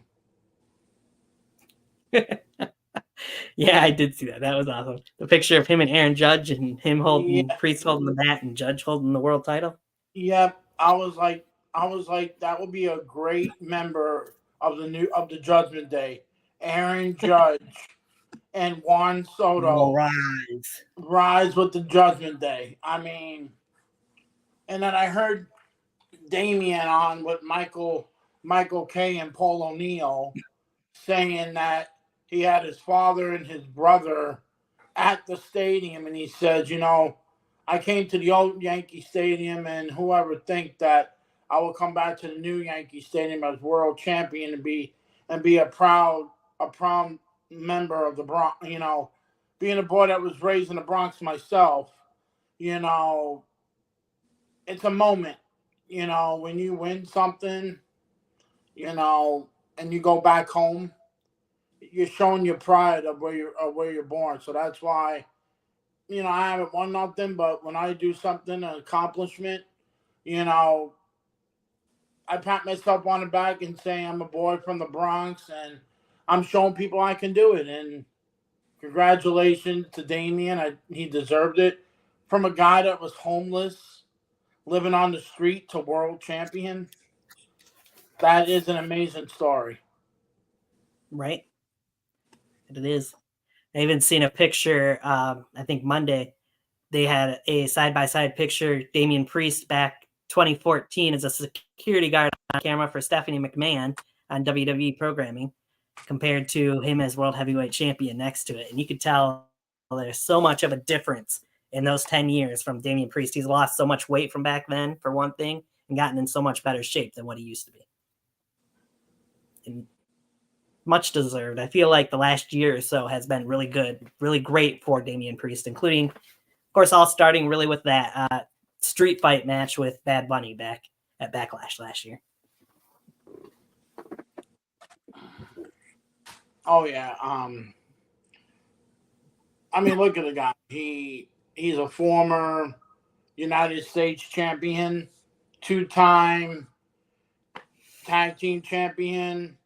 Yeah, I did see that. That was awesome. The picture of him and Aaron Judge and him holding Priest holding the bat and Judge holding the world title. Yep, I was like, that would be a great member of the Judgment Day. Aaron Judge and Juan Soto rise with the Judgment Day. I mean, and then I heard Damian on with Michael Kay and Paul O'Neill saying that he had his father and his brother at the stadium, and he said, I came to the old Yankee Stadium, and whoever think that I will come back to the new Yankee Stadium as world champion and be a proud member of the Bronx. Being a boy that was raised in the Bronx myself, it's a moment. When you win something, and you go back home, you're showing your pride of where you're born. So that's why, I haven't won nothing, but when I do something, an accomplishment, I pat myself on the back and say I'm a boy from the Bronx, and I'm showing people I can do it. And congratulations to Damien. He deserved it. From a guy that was homeless, living on the street, to world champion. That is an amazing story. Right? It is. I even seen a picture, I think Monday, they had a side-by-side picture, Damian Priest back 2014 as a security guard on camera for Stephanie McMahon on WWE programming, compared to him as world heavyweight champion next to it. And you could tell there's so much of a difference in those 10 years from Damian Priest. He's lost so much weight from back then, for one thing, and gotten in so much better shape than what he used to be. And much deserved. I feel like the last year or so has been really good, really great for Damian Priest, including, of course, all starting really with that street fight match with Bad Bunny back at Backlash last year. Oh yeah. I mean, look at the guy. He's a former United States champion, 2-time tag team champion,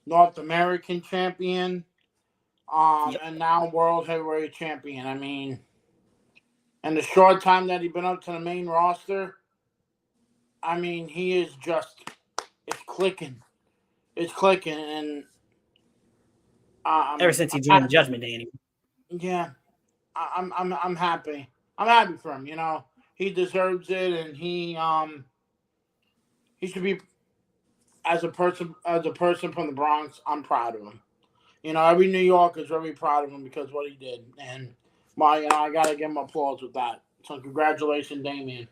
North American champion, and now world heavyweight champion. I mean, and the short time that he's been up to the main roster, I mean, he is just, it's clicking. It's clicking. And ever since he joined the Judgment Day, anyway. Yeah, I'm happy. I'm happy for him. He deserves it, and he should be, as a person from the Bronx. I'm proud of him. Every New Yorker is very proud of him because of what he did, and I gotta give him applause with that. So congratulations, Damien.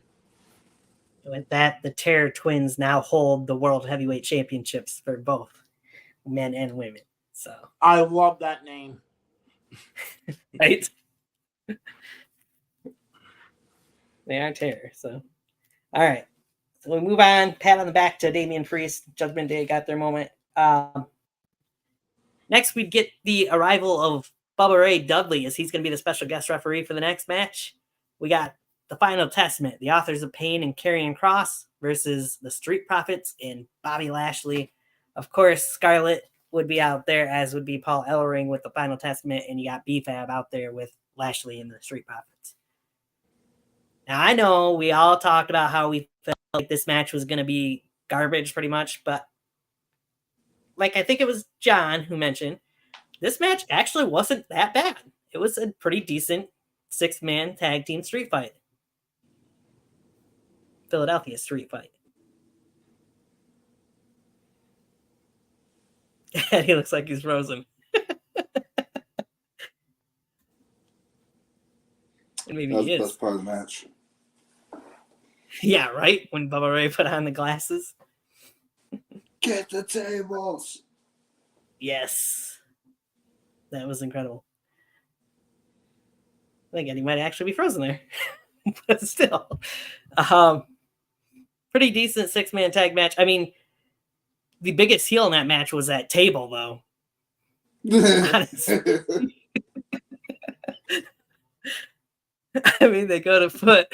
With that, the Terror Twins now hold the World Heavyweight Championships for both men and women. So I love that name. Right? They are Terror. So, all right. So we move on. Pat on the back to Damian Priest. Judgment Day got their moment. Next, we'd get the arrival of Bubba Ray Dudley, as he's going to be the special guest referee for the next match. We got the Final Testament, the Authors of Pain and Karrion Kross versus the Street Profits and Bobby Lashley. Of course, Scarlett would be out there, as would be Paul Ellering with the Final Testament, and you got B-Fab out there with Lashley and the Street Profits. Now, I know we all talked about how we felt like this match was going to be garbage pretty much, but like I think it was John who mentioned, this match actually wasn't that bad. It was a pretty decent 6-man tag team street fight. Philadelphia street fight. He looks like he's frozen. And maybe he is. That's part of the match. Yeah, right? When Bubba Ray put on the glasses. Get the tables. Yes. That was incredible. I think Eddie might actually be frozen there. But still. Pretty decent 6-man tag match. I mean, the biggest heel in that match was that table, though. I mean, they go to put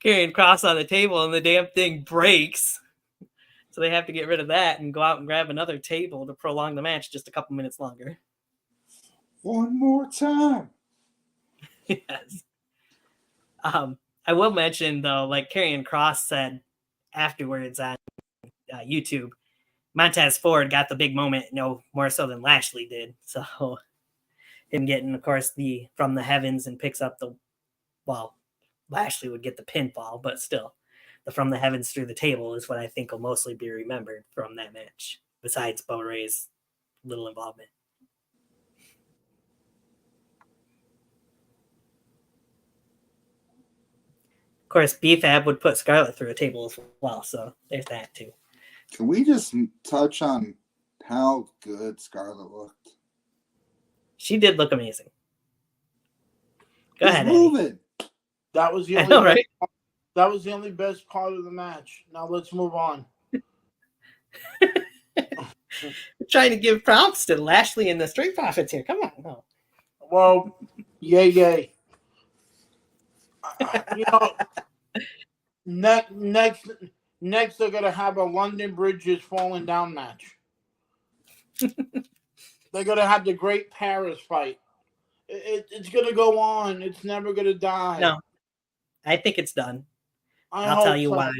Karrion Kross on the table and the damn thing breaks. So they have to get rid of that and go out and grab another table to prolong the match just a couple minutes longer. One more time. Yes. I will mention, though, like Karrion Kross said afterwards on YouTube, Montez Ford got the big moment, no more so than Lashley did. So him getting, of course, the from the heavens and picks up Lashley would get the pinfall, but still, the from the heavens through the table is what I think will mostly be remembered from that match, besides Bubba Ray's little involvement. Of course, B-Fab would put Scarlett through a table as well, so there's that too. Can we just touch on how good Scarlett looked? She did look amazing. Go ahead, moving. That was the I only know, right? That was the only best part of the match. Now let's move on. We're trying to give props to Lashley and the Street Profits here. Come on. No. Well, yay. You know, next they're gonna have a London Bridge is falling down match. They're gonna have the Great Paris fight. It's gonna go on. It's never gonna die. No, I think it's done. I I'll hope tell you so. why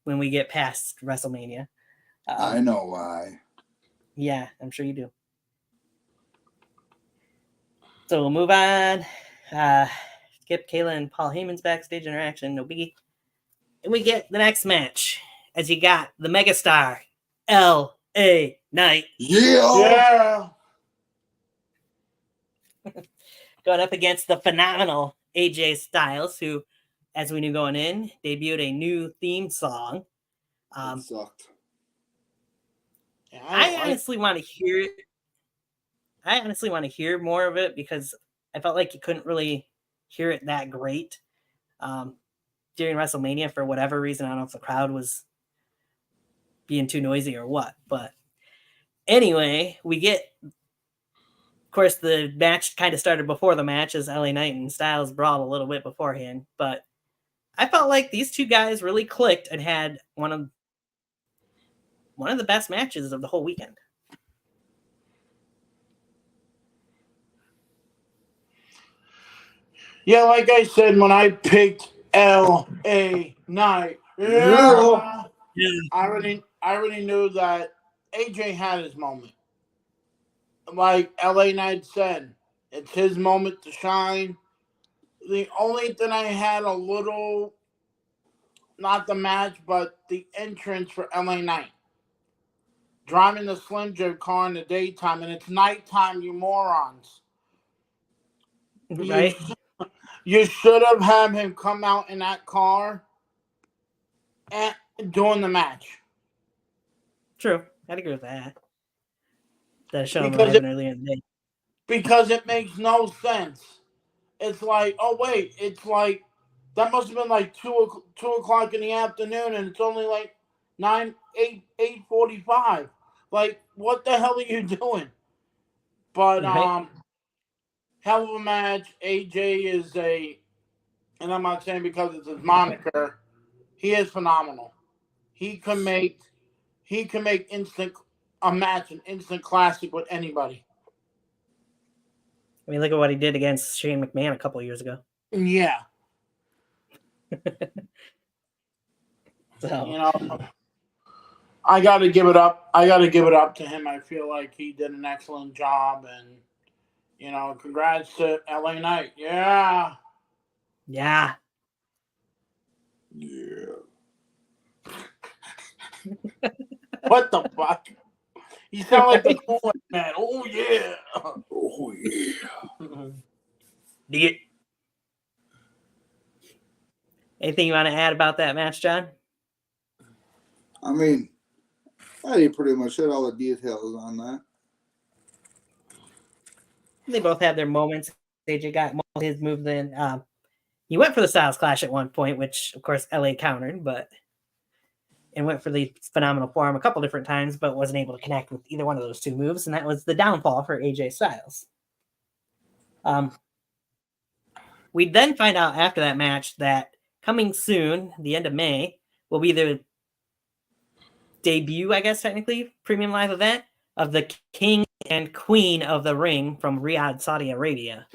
when we get past WrestleMania. I know why. Yeah, I'm sure you do. So we'll move on. Skip Kayla and Paul Heyman's backstage interaction. No biggie. And we get the next match as you got the megastar L.A. Knight. Yeah. Going up against the phenomenal AJ Styles, who, as we knew going in, debuted a new theme song. It sucked. Yeah, I honestly want to hear it. I honestly want to hear more of it because I felt like you couldn't really hear it that great during WrestleMania for whatever reason. I don't know if the crowd was being too noisy or what. But anyway, we get, of course, the match kind of started before the match as LA Knight and Styles brawled a little bit beforehand. But I felt like these two guys really clicked and had one of the best matches of the whole weekend. Yeah, like I said, when I picked L.A. Knight, I already knew that AJ had his moment. Like L.A. Knight said, it's his moment to shine. The only thing I had a little, not the match, but the entrance for L.A. Knight. Driving the Slim Jim car in the daytime, and it's nighttime, you morons. Right? You should have had him come out in that car and doing the match. True. I'd agree with that. That show him earlier in the day. Because it makes no sense. It's like, oh wait, it's like that must have been like 2:00 in the afternoon, and it's only like 8:45. Like, what the hell are you doing? But Right. hell of a match. AJ is and I'm not saying because it's his moniker, he is phenomenal. He can make a match an instant classic with anybody. I mean, look at what he did against Shane McMahon a couple of years ago. Yeah. So, you know, I got to give it up. I got to give it up to him. I feel like he did an excellent job, and congrats to LA Knight. Yeah. Yeah. What the fuck? You sound like the cool man. Oh yeah. Oh yeah. Dig it. Anything you want to add about that match, John? I mean, I pretty much hit all the details on that. They both had their moments. AJ got his moves in. He went for the Styles Clash at one point, which, of course, LA countered, and went for the phenomenal forearm a couple different times, but wasn't able to connect with either one of those two moves, and that was the downfall for AJ Styles. We then find out after that match that coming soon, the end of May, will be the debut, I guess, technically, premium live event of the King and Queen of the Ring from Riyadh, Saudi Arabia.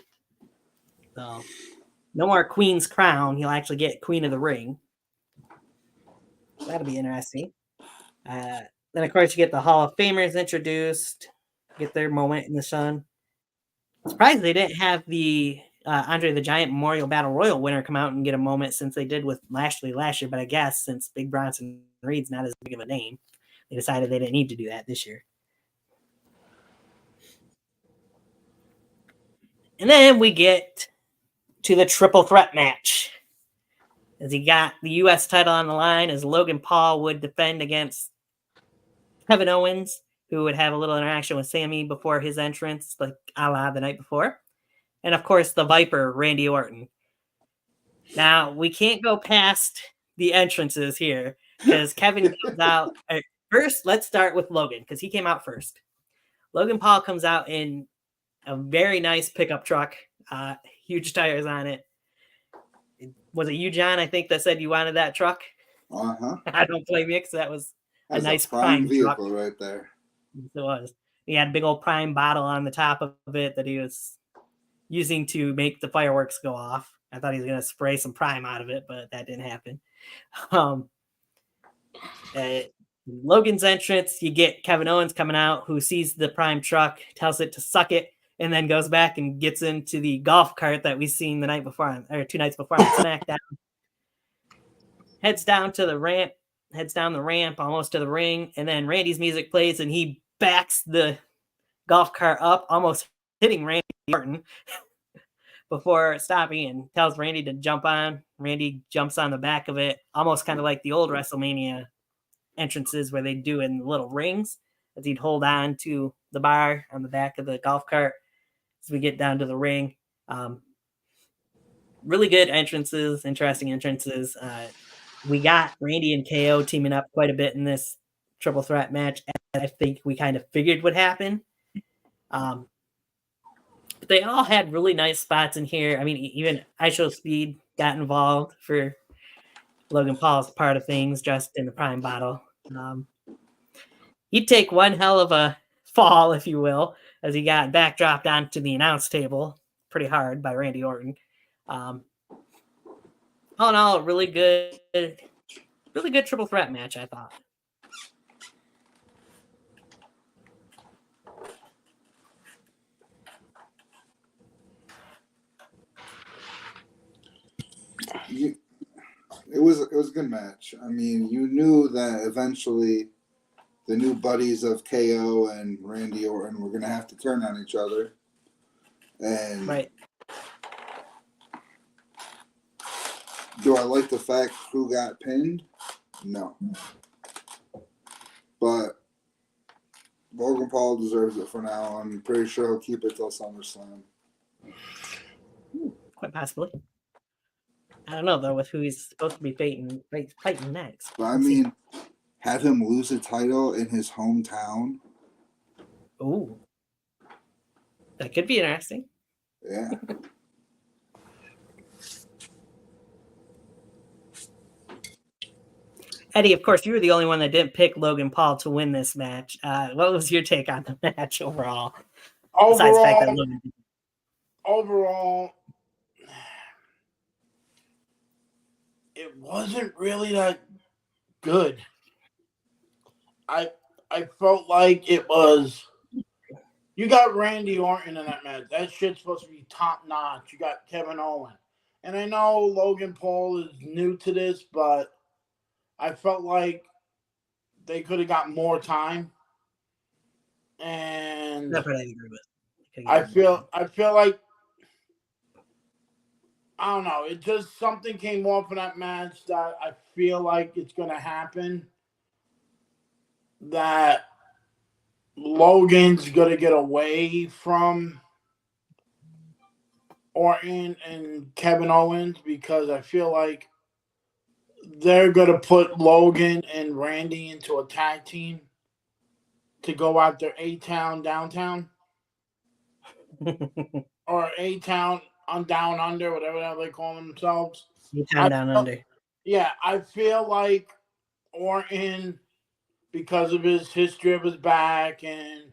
So, no more Queen's Crown. You'll actually get Queen of the Ring. That'll be interesting. Then, of course, you get the Hall of Famers introduced, get their moment in the sun. Surprised they didn't have the Andre the Giant Memorial Battle Royal winner come out and get a moment since they did with Lashley last year, but I guess since Big Bronson Reed's not as big of a name, they decided they didn't need to do that this year. And then we get to the triple threat match, as he got the U.S. title on the line, as Logan Paul would defend against Kevin Owens, who would have a little interaction with Sammy before his entrance, like a la the night before. And, of course, the Viper, Randy Orton. Now, we can't go past the entrances here, because Kevin comes out, First, let's start with Logan because he came out first. Logan Paul comes out in a very nice pickup truck, huge tires on it. Was it you, John? I think that said you wanted that truck. I don't blame you because that was a nice prime vehicle truck. right there. It was. He had a big old prime bottle on the top of it that he was using to make the fireworks go off. I thought he was going to spray some prime out of it, but that didn't happen. Logan's entrance, you get Kevin Owens coming out, who sees the prime truck, tells it to suck it, and then goes back and gets into the golf cart that we seen the night before, or 2 nights before on SmackDown. Heads down the ramp, almost to the ring, and then Randy's music plays, and he backs the golf cart up, almost hitting Randy Orton before stopping, and tells Randy to jump on. Randy jumps on the back of it, almost kind of like the old WrestleMania entrances where they do in little rings, as he'd hold on to the bar on the back of the golf cart as we get down to the ring. Really good entrances, interesting entrances. We got Randy and KO teaming up quite a bit in this triple threat match. I think we kind of figured would happen. But they all had really nice spots in here. I mean, even ISO Speed got involved for Logan Paul's part of things, dressed in the prime bottle. He'd take one hell of a fall, if you will, as he got backdropped onto the announce table pretty hard by Randy Orton. All in all, really good triple threat match, I thought. It was a good match. I mean, you knew that eventually the new buddies of KO and Randy Orton were going to have to turn on each other. And right. Do I like the fact who got pinned? No. But Logan Paul deserves it for now. I'm pretty sure he'll keep it till SummerSlam. Quite possibly. I don't know, though, with who he's supposed to be fighting next. But I mean, have him lose the title in his hometown. Ooh. That could be interesting. Yeah. Eddie, of course, you were the only one that didn't pick Logan Paul to win this match. What was your take on the match overall? Besides the fact that Logan... Overall, it wasn't really that good. I felt like it was. You got Randy Orton in that match. That shit's supposed to be top notch. You got Kevin Owens, and I know Logan Paul is new to this, but I felt like they could have got more time. And that's what I agree with. I feel like, I don't know. It just something came off of that match that I feel like it's going to happen. That Logan's going to get away from Orton and Kevin Owens because I feel like they're going to put Logan and Randy into a tag team to go after A-Town Downtown or A-Town on Down Under, whatever the hell they call themselves. A-Town Down Under. Yeah, I feel like Orton, because of his history of his back, and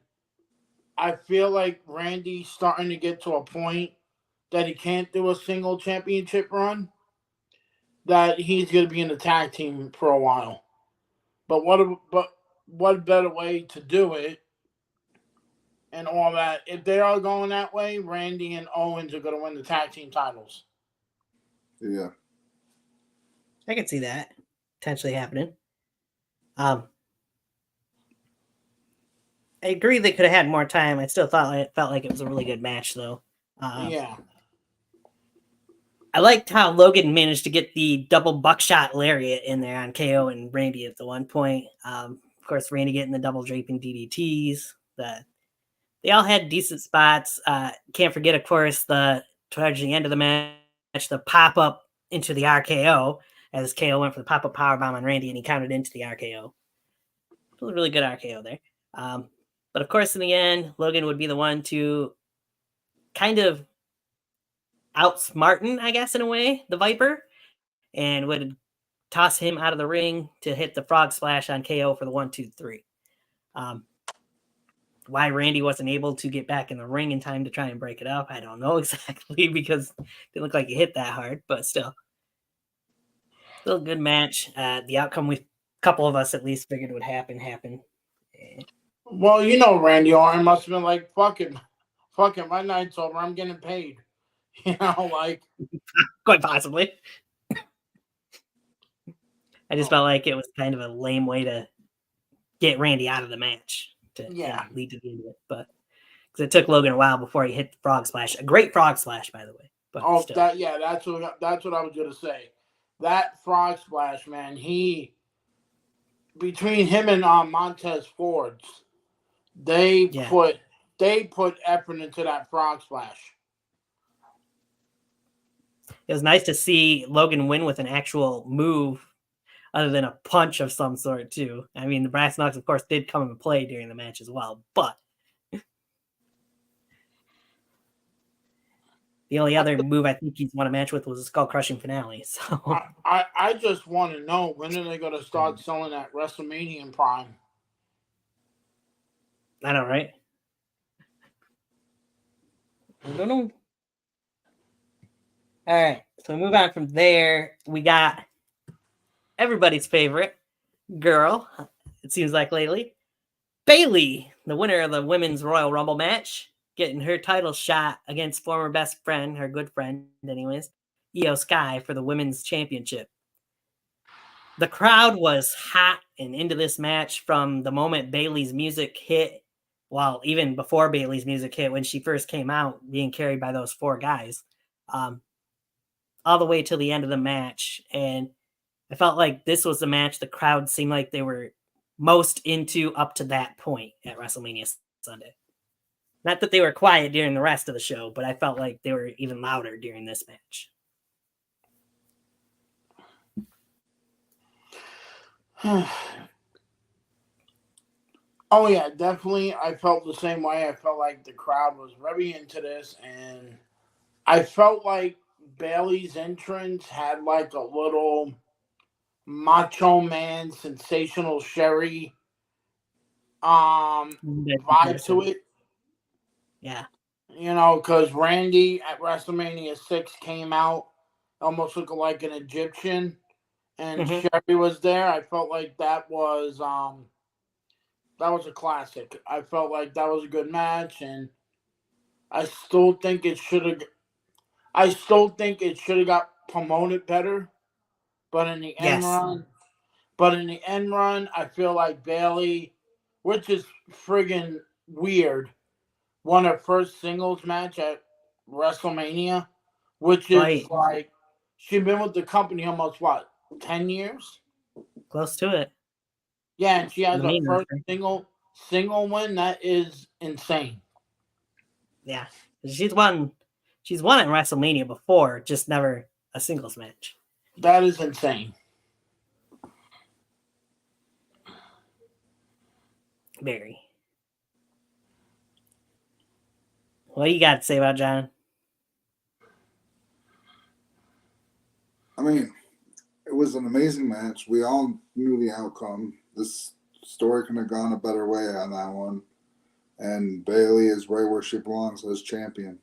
I feel like Randy's starting to get to a point that he can't do a single championship run, that he's going to be in the tag team for a while. But what better way to do it and all that? If they are going that way, Randy and Owens are going to win the tag team titles. Yeah. I can see that potentially happening. I agree they could have had more time. I still felt like it was a really good match, though. Yeah. I liked how Logan managed to get the double buckshot lariat in there on KO and Randy at the one point. Of course, Randy getting the double draping DDTs. They all had decent spots. Can't forget, of course, towards the end of the match, the pop up into the RKO as KO went for the pop up powerbomb on Randy and he counted into the RKO. was a really good RKO there. But of course, in the end, Logan would be the one to kind of outsmarten, I guess, in a way, the Viper, and would toss him out of the ring to hit the frog splash on KO for the 1-2-3. Why Randy wasn't able to get back in the ring in time to try and break it up, I don't know exactly, because it didn't look like he hit that hard, but still a good match. The outcome a couple of us at least figured would happen. Well, you know, Randy Orton must have been like, fuck it, my night's over, I'm getting paid. You know, like. Quite possibly. I just felt like it was kind of a lame way to get Randy out of the match to lead to the end of it. But because it took Logan a while before he hit the frog splash. A great frog splash, by the way. But still. That's what I was gonna say. That frog splash, man. Between him and Montez Ford, they put effort into that frog splash. It was nice to see Logan win with an actual move other than a punch of some sort, too. I mean, the brass knucks, of course, did come into play during the match as well, but the only other move I think he's won a match with was a skull-crushing finale. So I just want to know, when are they going to start selling that WrestleMania Prime? I know, right? I don't know. All right, so we move on from there. We got everybody's favorite girl, it seems like lately, Bayley, the winner of the Women's Royal Rumble match, getting her title shot against former best friend, her good friend anyways, Io Sky, for the Women's Championship. The crowd was hot and into this match from the moment Bayley's music hit, well, even before Bayley's music hit, when she first came out, being carried by those four guys, all the way till the end of the match. And I felt like this was the match the crowd seemed like they were most into up to that point at WrestleMania Sunday. Not that they were quiet during the rest of the show, but I felt like they were even louder during this match. Oh, yeah, definitely. I felt the same way. I felt like the crowd was very into this, and I felt like Bayley's entrance had like a little Macho Man, Sensational Sherry vibe to it. Yeah. You know, because Randy at WrestleMania 6 came out almost looking like an Egyptian, and Sherry was there. I felt like that was a classic. I felt like that was a good match, and I still think it should have got promoted better. But in the end run, I feel like Bayley, which is friggin' weird, won her first singles match at WrestleMania, which is like, she's been with the company almost 10 years? Close to it. Yeah, and she has her first single win. That is insane. Yeah. She's won at WrestleMania before, just never a singles match. That is insane. Very. What do you got to say about John? I mean, it was an amazing match. We all knew the outcome. This story could have gone a better way on that one. And Bayley is right where she belongs as champion.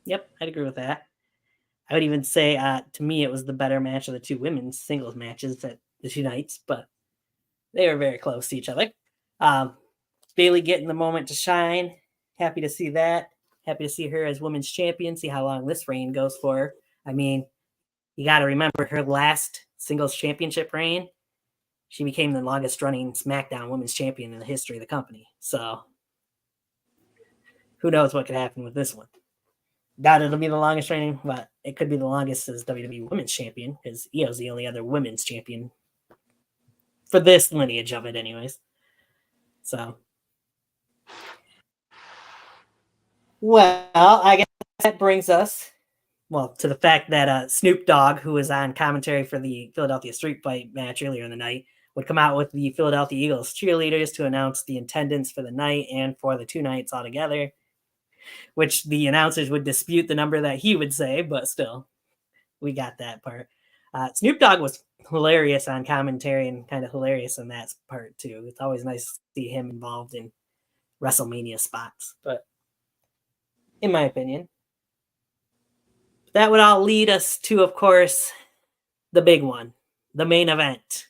Yep, I'd agree with that. I would even say, to me, it was the better match of the two women's singles matches at the two nights, but they were very close to each other. Bayley getting the moment to shine. Happy to see that. Happy to see her as women's champion, see how long this reign goes for her. I mean, you got to remember her last singles championship reign, she became the longest running SmackDown women's champion in the history of the company. So who knows what could happen with this one. Doubt it'll be the longest reigning, but it could be the longest as WWE women's champion, because Io's the only other women's champion for this lineage of it anyways. So, well, I guess that brings us well, to the fact that Snoop Dogg, who was on commentary for the Philadelphia Street Fight match earlier in the night, would come out with the Philadelphia Eagles cheerleaders to announce the attendance for the night and for the 2 nights altogether, which the announcers would dispute the number that he would say, but still, we got that part. Snoop Dogg was hilarious on commentary and kind of hilarious in that part too. It's always nice to see him involved in WrestleMania spots, but in my opinion, that would all lead us to, of course, the big one, the main event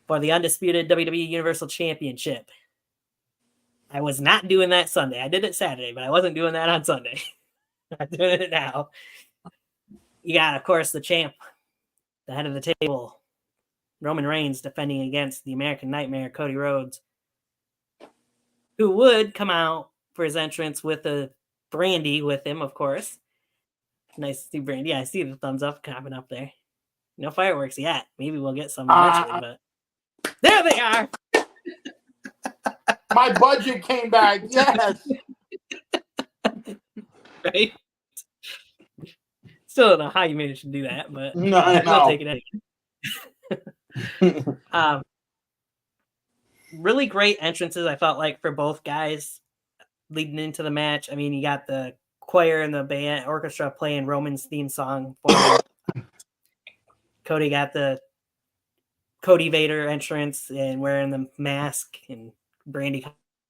for the undisputed WWE Universal Championship. I was not doing that Sunday. I did it Saturday, but I wasn't doing that on Sunday. I'm doing it now. You got, of course, the champ, the head of the table, Roman Reigns, defending against the American Nightmare, Cody Rhodes, who would come out for his entrance with a brandy with him, of course. Nice to see brandy. Yeah, I see the thumbs up coming up there. No fireworks yet. Maybe we'll get some eventually, but there they are. My budget came back. Yes. Right? Still don't know how you managed to do that, but No, I know. I'll take it anyway. Really great entrances, I felt like, for both guys leading into the match. I mean, you got the choir and the band orchestra playing Roman's theme song for him. Cody got the Cody Vader entrance and wearing the mask, and Brandy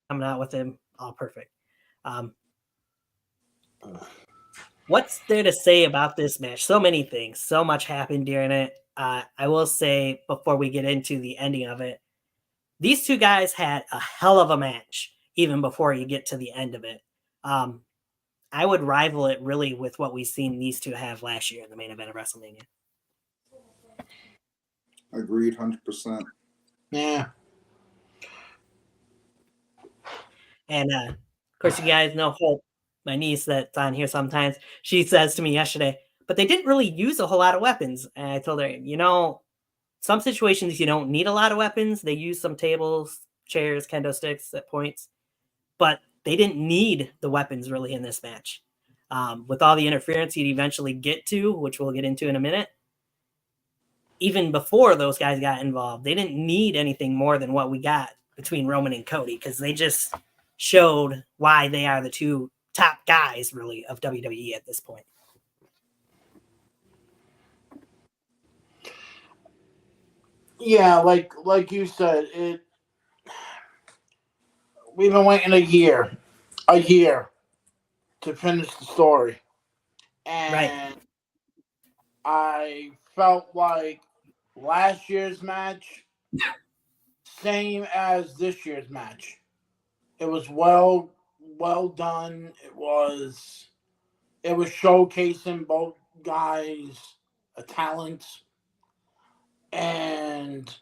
coming out with him. All perfect. What's there to say about this match? So many things. So much happened during it. I will say, before we get into the ending of it, these two guys had a hell of a match, even before you get to the end of it. I would rival it really with what we've seen these two have last year in the main event of WrestleMania. Agreed, 100%. Yeah. And of course, you guys know Hope, my niece that's on here sometimes. She says to me yesterday, but they didn't really use a whole lot of weapons. And I told her, some situations you don't need a lot of weapons. They use some tables, chairs, kendo sticks at points, but they didn't need the weapons really in this match. With all the interference you'd eventually get to, which we'll get into in a minute, even before those guys got involved, they didn't need anything more than what we got between Roman and Cody, because they just showed why they are the two top guys, really, of WWE at this point. Yeah, like you said, we've been waiting a year to finish the story. And Right. I felt like last year's match, same as this year's match. It was well done. It was showcasing both guys' talents. And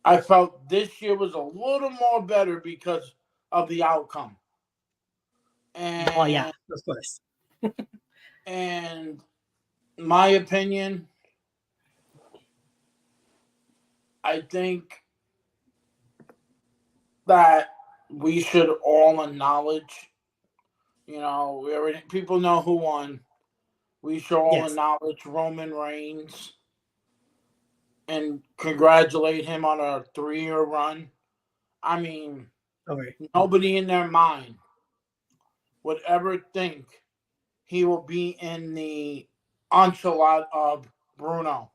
I felt this year was a little more better because of the outcome. And oh yeah, of course. And my opinion, I think that we should all acknowledge, people know who won. We should all acknowledge Roman Reigns and congratulate him on a 3-year run. I mean, nobody in their mind would ever think he will be in the enchilada of Bruno,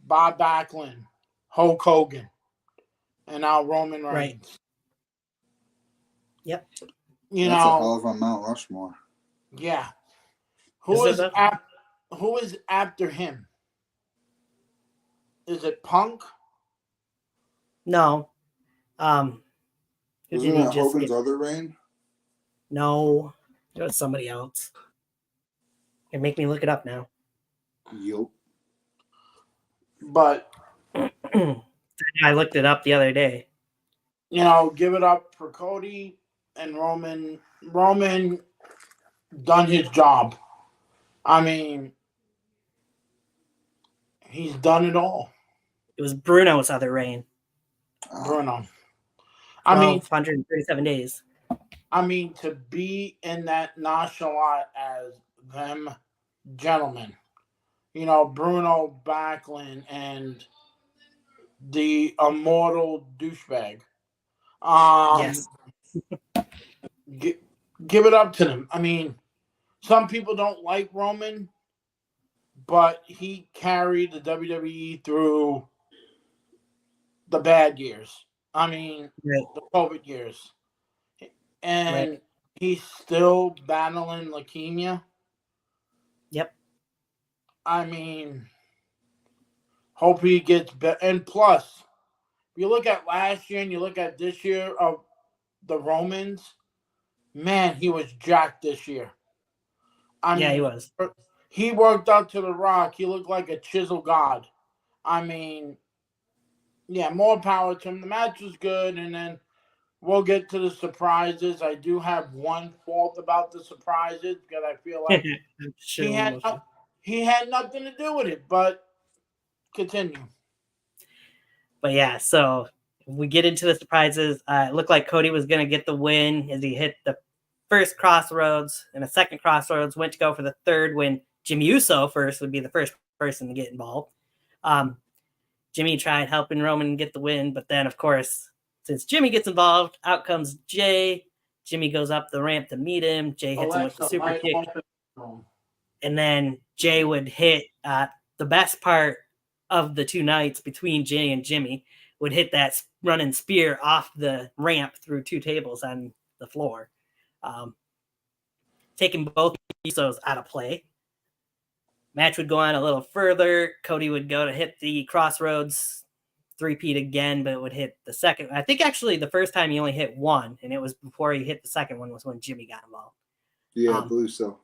Bob Backlund, Hulk Hogan, and now Roman Reigns. Right. Yep. That's a hell of a Mount Rushmore. Yeah. Who is after him? Is it Punk? No. Isn't it Hogan's other reign? No. It was somebody else. It make me look it up now. Yup. But I looked it up the other day. Give it up for Cody and Roman. Roman done his job. I mean, he's done it all. It was Bruno's other reign. Bruno. 137 days. I mean, to be in that nonchalant as them gentlemen, you know, Bruno Backlund and the immortal douchebag. Yes. Give it up to them. I mean, some people don't like Roman, but he carried the WWE through the bad years. I mean, Right. the COVID years. And Right. he's still battling leukemia. Yep. I mean, hope he gets better. And plus, if you look at last year and you look at this year of the Romans, man, he was jacked this year. I Yeah, he mean, was. he worked out to The Rock. He looked like a chisel god. I mean, yeah, more power to him. The match was good, and then we'll get to the surprises. I do have one fault about the surprises because I feel like Sure, he had nothing to do with it. But continue. But yeah, so we get into the surprises. It looked like Cody was going to get the win as he hit the first crossroads and a second crossroads, went to go for the third when Jimmy Uso first would be the first person to get involved. Jimmy tried helping Roman get the win, but then, of course, since Jimmy gets involved, out comes Jay. Jimmy goes up the ramp to meet him. Jay hits him with the super kick. And then Jay would hit the best part of the two nights between Jay and Jimmy, would hit that running spear off the ramp through two tables on the floor, taking both Usos out of play. Match would go on a little further. Cody would go to hit the crossroads three-peat again, but it would hit the second. I think actually the first time he only hit one, and it was before he hit the second one was when Jimmy got involved. Yeah, I believe so.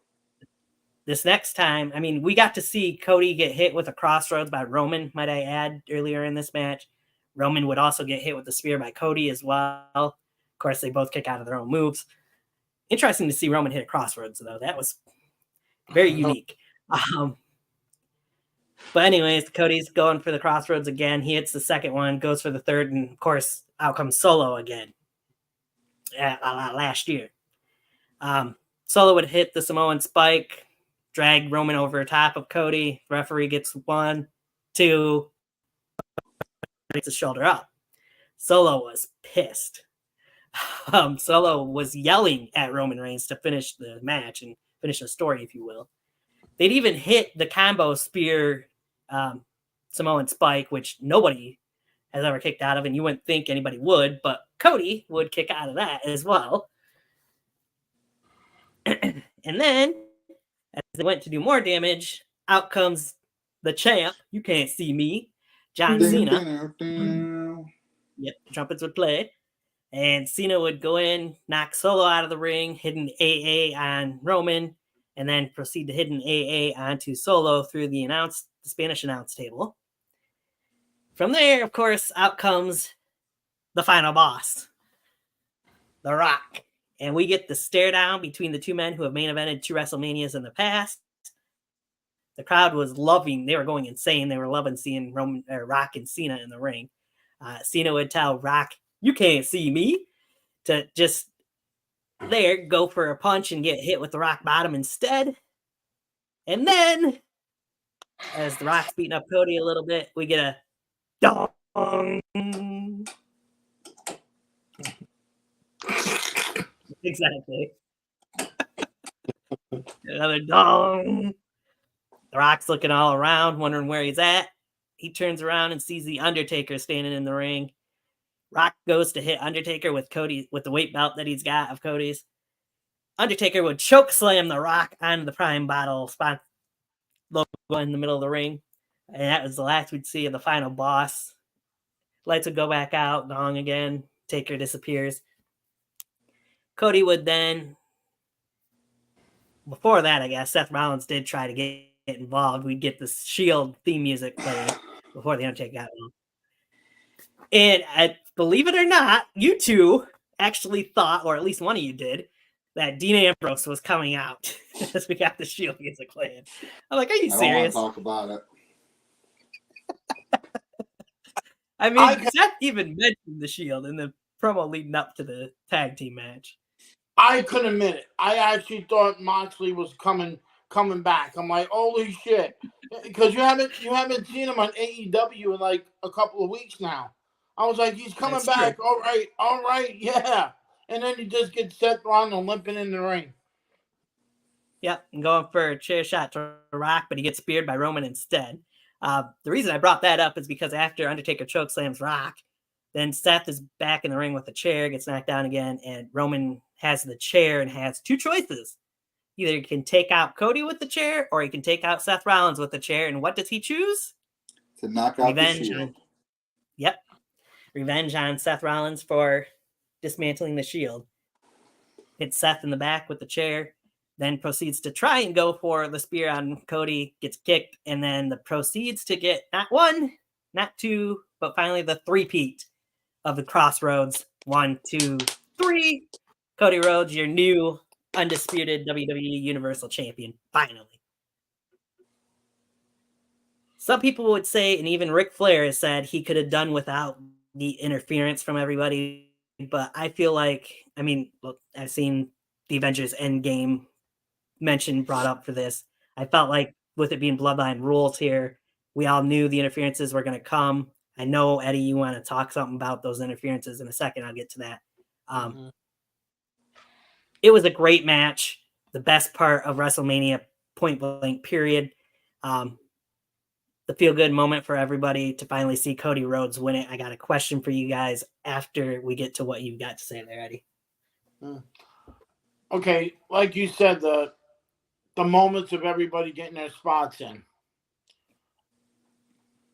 This next time, I mean, we got to see Cody get hit with a crossroads by Roman, might I add, earlier in this match. Roman would also get hit with the spear by Cody as well. Of course, they both kick out of their own moves. Interesting to see Roman hit a crossroads, though. That was very unique. But anyways, Cody's going for the crossroads again. He hits the second one, goes for the third, and of course, out comes Solo again. Last year. Solo would hit the Samoan spike, drag Roman over top of Cody. Referee gets 1, 2, takes his shoulder up. Solo was pissed. Solo was yelling at Roman Reigns to finish the match and finish the story, if you will. They'd even hit the combo spear Samoan spike, which nobody has ever kicked out of, and you wouldn't think anybody would, but Cody would kick out of that as well. And then, as they went to do more damage, out comes the champ. You can't see me, John Cena. Yep, the trumpets would play. And Cena would go in, knock Solo out of the ring, hit an AA on Roman, and then proceed to hit an AA onto Solo through the Spanish announce table. From there, of course, out comes the final boss, The Rock. And we get the stare down between the two men who have main evented 2 WrestleManias in the past. The crowd was loving, they were going insane. They were loving seeing Rock and Cena in the ring. Cena would tell Rock, "You can't see me," to just there go for a punch and get hit with the rock bottom instead. And then, as the Rock's beating up Cody a little bit, we get a dong. Exactly. Another dong. The Rock's looking all around, wondering where he's at. He turns around and sees the Undertaker standing in the ring. Rock goes to hit Undertaker with the weight belt that he's got of Cody's. Undertaker would choke slam the Rock on the Prime bottle spot logo in the middle of the ring. And that was the last we'd see of the final boss. Lights would go back out, dong again. Taker disappears. Cody would then, before that, I guess, Seth Rollins did try to get involved. We'd get the Shield theme music playing before the Undertaker got involved. And believe it or not, you two actually thought, or at least one of you did, that Dean Ambrose was coming out as we got the Shield music playing. I'm like, are you serious? I don't want to talk about it. I mean, Seth even mentioned the Shield in the promo leading up to the tag team match. I couldn't admit it. I actually thought Moxley was coming back. I'm like, holy shit, because you haven't seen him on AEW in like a couple of weeks now. I was like, he's coming That's back. true. All right, yeah. And then he just gets Seth Rollins limping in the ring. Yep, and going for a chair shot to Rock, but he gets speared by Roman instead. The reason I brought that up is because after Undertaker chokeslams Rock, then Seth is back in the ring with the chair, gets knocked down again, and Roman has the chair and has two choices. Either he can take out Cody with the chair, or he can take out Seth Rollins with the chair. And what does he choose? To knock out Revenge the Shield. Revenge on Seth Rollins for dismantling the Shield. Hits Seth in the back with the chair, then proceeds to try and go for the spear on Cody, gets kicked, and then proceeds to get not one, not two, but finally the three-peat of the Crossroads. 1, 2, 3. Cody Rhodes, your new undisputed WWE Universal Champion, finally. Some people would say, and even Ric Flair has said, he could have done without the interference from everybody. But I feel like, I mean, look, I've seen the Avengers Endgame brought up for this. I felt like with it being Bloodline rules here, we all knew the interferences were going to come. I know, Eddie, you want to talk something about those interferences in a second. I'll get to that. It was a great match. The best part of WrestleMania, point blank, period. The feel-good moment for everybody to finally see Cody Rhodes win it. I got a question for you guys after we get to what you've got to say there, Eddie. Okay, like you said, the moments of everybody getting their spots in.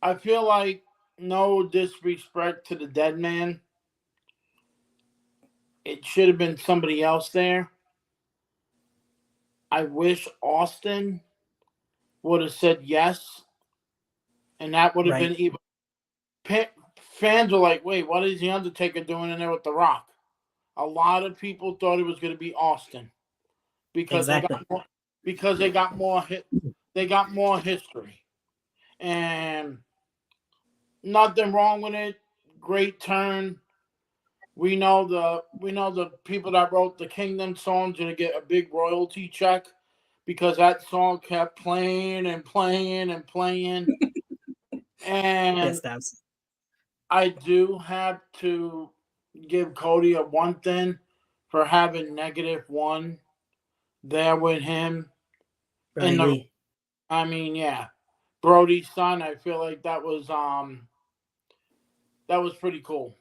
I feel like, no disrespect to the dead man, it should have been somebody else there. I wish Austin would have said yes, and that would have been even. Fans were like, wait, what is the Undertaker doing in there with The Rock? A lot of people thought it was going to be Austin because they got more history, and nothing wrong with it. Great turn. We know the people that wrote the Kingdom song going to get a big royalty check because that song kept playing and playing and playing. And yes, I do have to give Cody a one thing for having -1 there with him. Brody's son. I feel like that was pretty cool.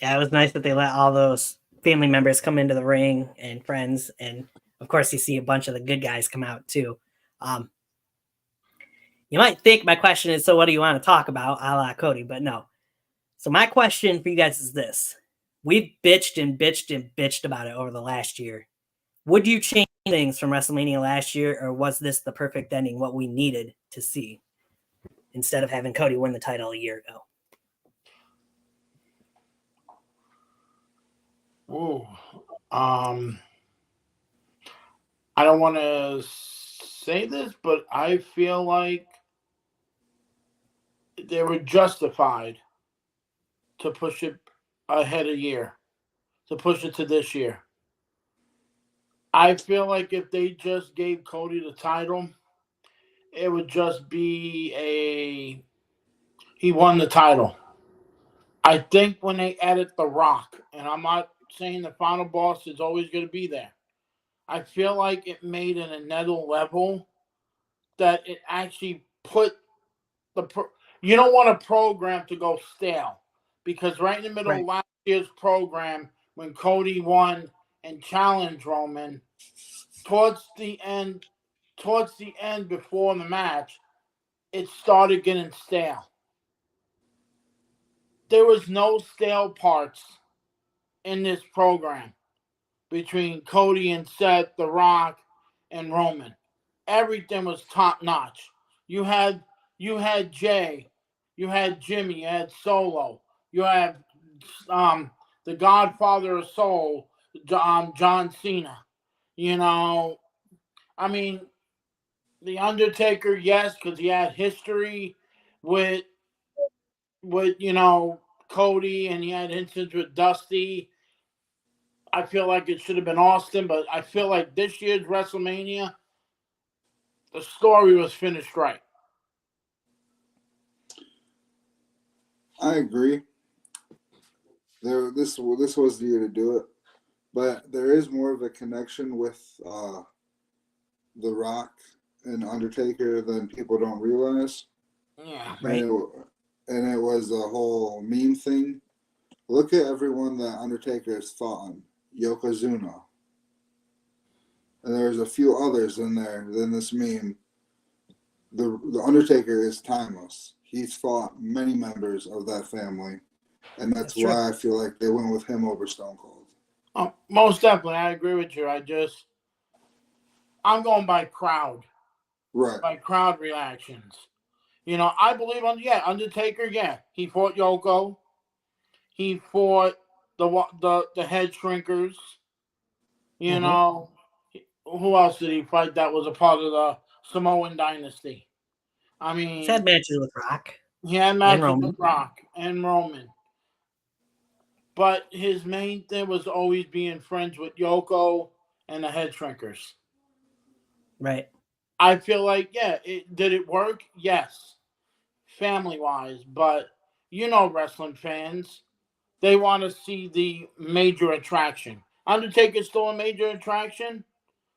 Yeah, it was nice that they let all those family members come into the ring and friends, and of course you see a bunch of the good guys come out too. You might think my question is, so what do you want to talk about, a la Cody? But no. So my question for you guys is this. We've bitched and bitched and bitched about it over the last year. Would you change things from WrestleMania last year, or was this the perfect ending, what we needed to see, instead of having Cody win the title a year ago? Ooh. I don't want to say this, but I feel like they were justified to push it ahead a year, to push it to this year. I feel like if they just gave Cody the title, it would just be he won the title. I think when they added The Rock, and I'm not saying the final boss is always going to be there, I feel like it made it another level that it actually put you don't want a program to go stale, because right in the middle of last year's program, when Cody won and challenged Roman, towards the end before the match, it started getting stale. There was no stale parts in this program between Cody and Seth, The Rock, and Roman. Everything was top notch. You had Jay, you had Jimmy, you had Solo, you had the Godfather of Soul, John Cena. You know, I mean, The Undertaker, yes, because he had history with Cody, and he had incidents with Dusty. I feel like it should have been Austin, but I feel like this year's WrestleMania, the story was finished right. I agree. This was the year to do it, but there is more of a connection with The Rock and Undertaker than people don't realize. Yeah. Right. And it was a whole meme thing. Look at everyone that Undertaker has fought on. Yokozuna. And there's a few others in there than this meme. The Undertaker is timeless. He's fought many members of that family. And that's why I feel like they went with him over Stone Cold. Most definitely. I agree with you. I'm going by crowd. Right. By crowd reactions. I believe Undertaker, he fought Yoko. He fought the head shrinkers. Who else did he fight that was a part of the Samoan dynasty? I mean, he's had matches with Rock. He had matches with Rock and Roman. But his main thing was always being friends with Yoko and the head shrinkers. Right. I feel like, did it work? Yes. Family-wise. But, wrestling fans, they want to see the major attraction. Undertaker's still a major attraction.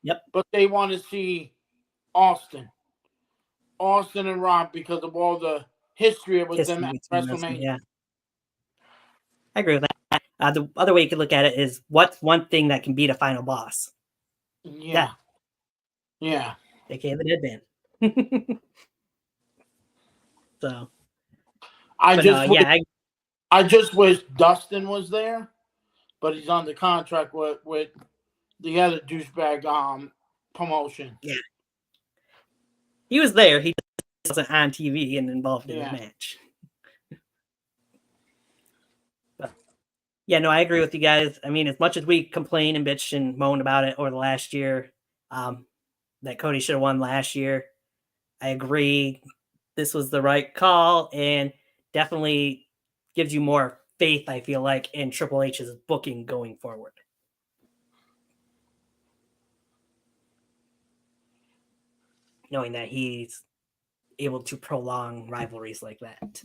Yep. But they want to see Austin and Rock because of all the history with them at WrestleMania. Yeah. I agree with that. The other way you could look at it is what's one thing that can beat a final boss? Yeah. AKA the Deadman. So. I just wish Dustin was there, but he's under contract with the other douchebag promotion. Yeah. He was there. He wasn't on TV and involved in the match. I agree with you guys. I mean, as much as we complain and bitch and moan about it over the last year, that Cody should have won last year, I agree. This was the right call and definitely gives you more faith, I feel like, in Triple H's booking going forward. Knowing that he's able to prolong rivalries like that.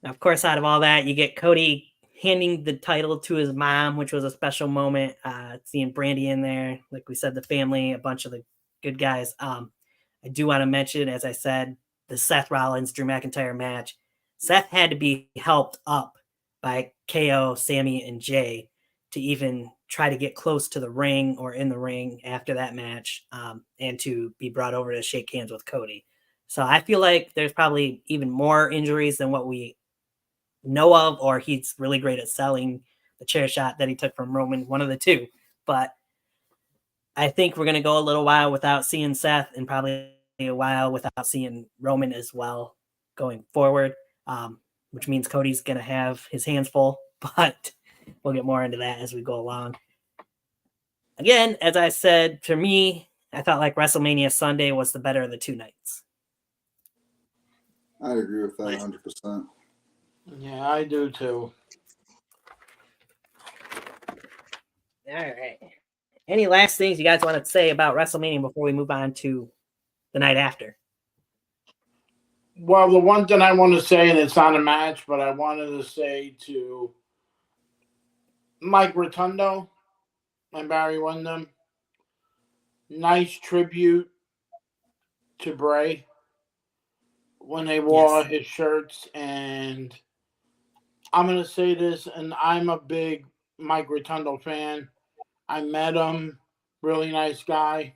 Now, of course, out of all that, you get Cody handing the title to his mom, which was a special moment. Seeing Brandy in there, like we said, the family, a bunch of the good guys. I do want to mention, as I said, the Seth Rollins-Drew McIntyre match. Seth had to be helped up by KO, Sammy, and Jay to even try to get close to the ring or in the ring after that match, and to be brought over to shake hands with Cody. So I feel like there's probably even more injuries than what we know of, or he's really great at selling the chair shot that he took from Roman, one of the two. But I think we're going to go a little while without seeing Seth and probably a while without seeing Roman as well going forward, which means Cody's going to have his hands full, but we'll get more into that as we go along. Again, as I said, for me, I felt like WrestleMania Sunday was the better of the two nights. I'd agree with that 100%. Yeah, I do too. All right. Any last things you guys want to say about WrestleMania before we move on to the night after? Well, the one thing I want to say, and it's not a match, but I wanted to say to Mike Rotundo and Barry Windham, nice tribute to Bray when they wore his shirts. And I'm going to say this, and I'm a big Mike Rotundo fan. I met him, really nice guy.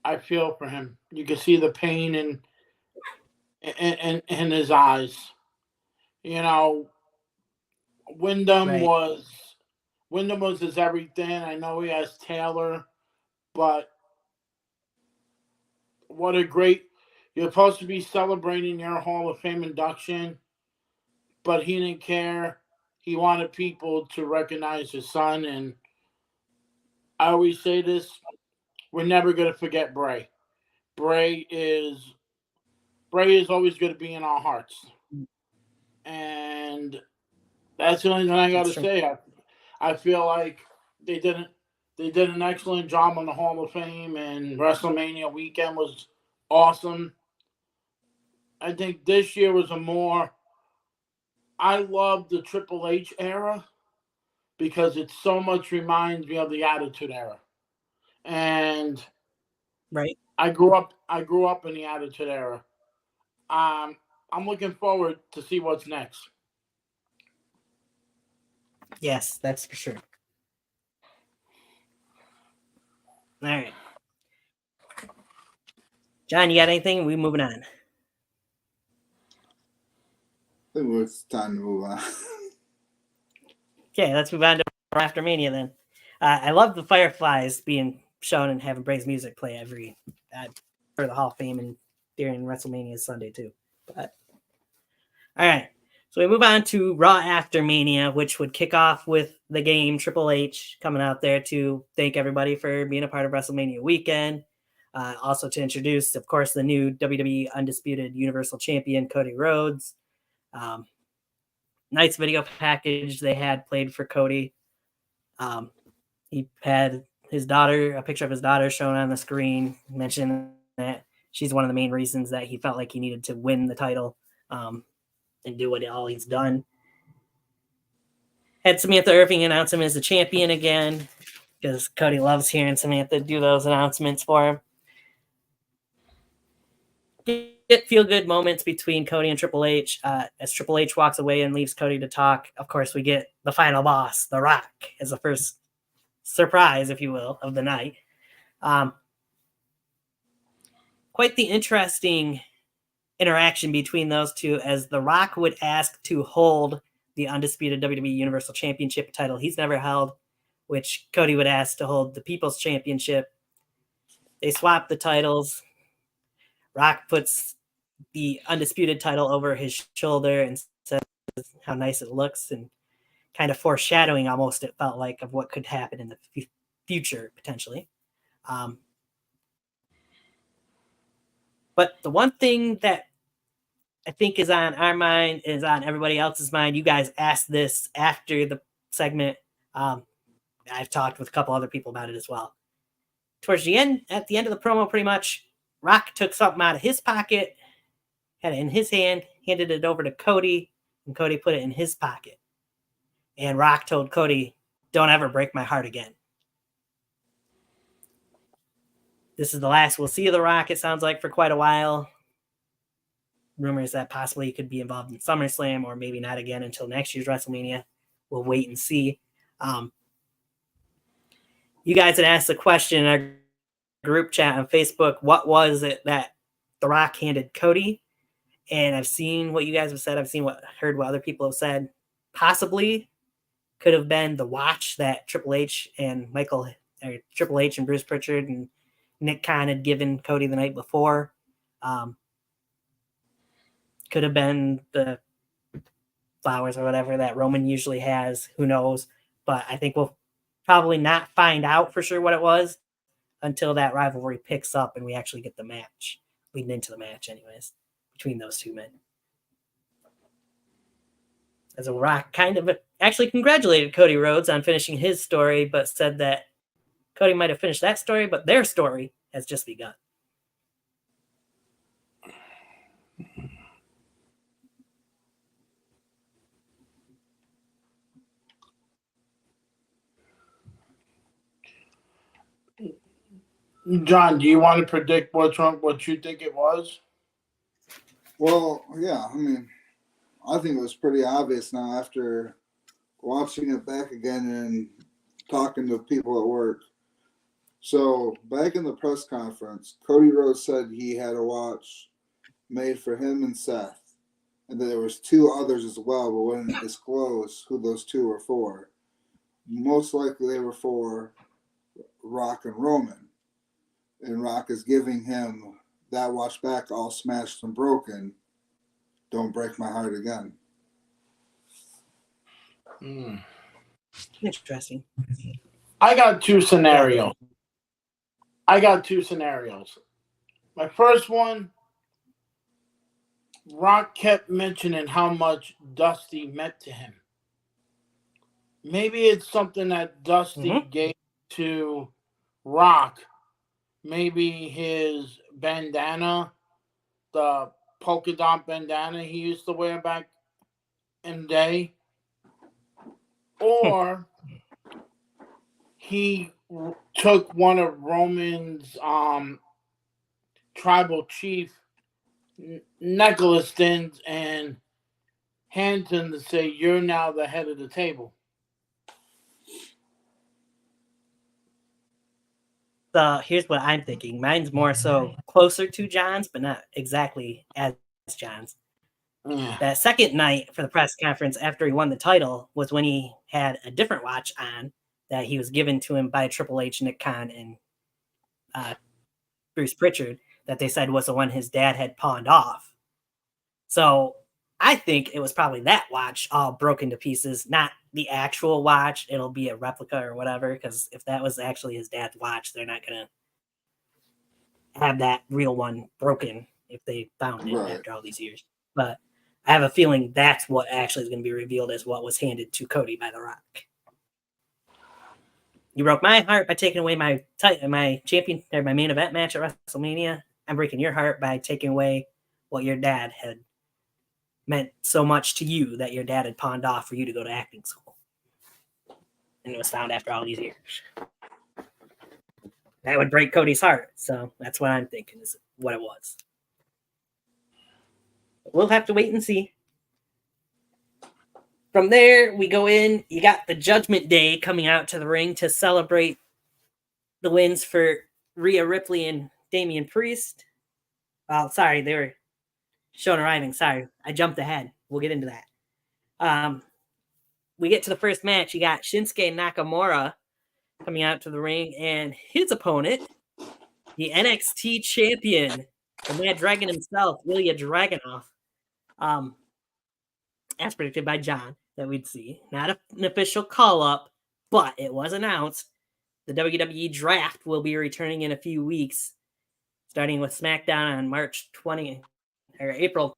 I feel for him. You can see the pain in his eyes. Wyndham was his everything. I know he has Taylor, but what a great... You're supposed to be celebrating your Hall of Fame induction, but he didn't care. He wanted people to recognize his son, and I always say this, we're never going to forget Bray. Bray is always going to be in our hearts. And That's the only thing I got to That's true. say. I feel like they did an excellent job on the Hall of Fame, and WrestleMania weekend was awesome. I think this year was I love the Triple H era because it so much reminds me of the Attitude Era. And Right. I grew up in the Attitude Era. I'm looking forward to see what's next. Yes, that's for sure. All right. John, you got anything? We moving on. I think it's time to move on. Okay, let's move on to After Mania then. I love the Fireflies being shown and having Bray's music play for the Hall of Fame and during WrestleMania Sunday too. But all right, so we move on to Raw After Mania, which would kick off with the game Triple H coming out there to thank everybody for being a part of WrestleMania weekend. Also to introduce, of course, the new WWE Undisputed Universal Champion Cody Rhodes. Nice video package they had played for Cody. He had a picture of his daughter shown on the screen, mentioning that she's one of the main reasons that he felt like he needed to win the title and do all he's done. Had Samantha Irving announce him as the champion again because Cody loves hearing Samantha do those announcements for him. Get feel-good moments between Cody and Triple H. As Triple H walks away and leaves Cody to talk, of course, we get the final boss, The Rock, as the first surprise, if you will, of the night. Quite the interesting interaction between those two, as The Rock would ask to hold the undisputed WWE Universal Championship title he's never held, which Cody would ask to hold the People's Championship. They swap the titles. Rock puts the undisputed title over his shoulder and says how nice it looks, and kind of foreshadowing almost, it felt like, of what could happen in the future potentially. But the one thing that I think is on our mind, is on everybody else's mind. You guys asked this after the segment. I've talked with a couple other people about it as well. At the end of the promo, pretty much, Rock took something out of his pocket, had it in his hand, handed it over to Cody, and Cody put it in his pocket. And Rock told Cody, "Don't ever break my heart again." This is the last we'll see of The Rock, it sounds like, for quite a while. Rumors that possibly he could be involved in SummerSlam, or maybe not again until next year's WrestleMania. We'll wait and see. You guys had asked the question in our group chat on Facebook, what was it that The Rock handed Cody? And I've seen what you guys have said. I've heard what other people have said. Possibly could have been the watch that Triple H and Bruce Pritchard and Nick Khan had given Cody the night before. Could have been the flowers or whatever that Roman usually has. Who knows? But I think we'll probably not find out for sure what it was until that rivalry picks up and we actually get the match, leading into the match anyways, between those two men. As a Rock kind of actually congratulated Cody Rhodes on finishing his story, but said that Cody might have finished that story, but their story has just begun. John, do you want to predict what you think it was? Well, yeah, I mean, I think it was pretty obvious now after watching it back again and talking to people at work. So back in the press conference, Cody Rhodes said he had a watch made for him and Seth, and that there was two others as well, but wouldn't disclose who those two were for. Most likely they were for Rock and Roman. And Rock is giving him that watch back, all smashed and broken. Don't break my heart again. Interesting. I got two scenarios. My first one, Rock kept mentioning how much Dusty meant to him. maybe it's something that Dusty gave to Rock. Maybe his bandana, the polka dot bandana he used to wear back in the day, or he took one of Roman's tribal chief necklaces and handed him to say, "You're now the head of the table." So here's what I'm thinking. Mine's more so closer to John's, but not exactly as John's. That second night for the press conference after he won the title was when he had a different watch on that he was given to him by Triple H, Nick Khan, and Bruce Pritchard, that they said was the one his dad had pawned off. So I think it was probably that watch all broken to pieces, not the actual watch. It'll be a replica or whatever, because if that was actually his dad's watch, they're not going to have that real one broken if they found it after all these years. But I have a feeling that's what actually is going to be revealed as what was handed to Cody by The Rock. You broke my heart by taking away my champion or my main event match at WrestleMania. I'm breaking your heart by taking away what your dad had meant so much to you that your dad had pawned off for you to go to acting school. And it was found after all these years. That would break Cody's heart. So that's what I'm thinking is what it was. We'll have to wait and see. From there, we go in. You got the Judgment Day coming out to the ring to celebrate the wins for Rhea Ripley and Damian Priest. Oh, sorry, they were shown arriving. Sorry, I jumped ahead. We'll get into that. We get to the first match. You got Shinsuke Nakamura coming out to the ring, and his opponent, the NXT champion, the Mad Dragon himself, Ilya Dragunov. As predicted by John, that we'd see. Not an official call-up, but it was announced. The WWE Draft will be returning in a few weeks, starting with SmackDown on April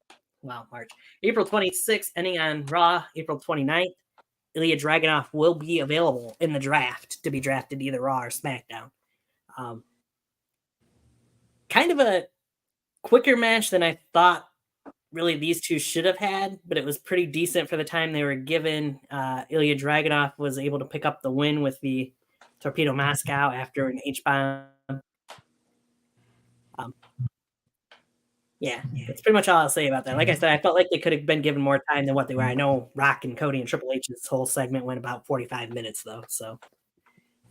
26th, ending on Raw, April 29th. Ilya Dragunov will be available in the draft to be drafted either Raw or SmackDown. Kind of a quicker match than I thought really these two should have had, but it was pretty decent for the time they were given. Ilya Dragunov was able to pick up the win with the Torpedo Moscow after an H-bomb. Yeah, that's pretty much all I'll say about that. Like I said, I felt like they could have been given more time than what they were. I know Rock and Cody and Triple H's whole segment went about 45 minutes, though, so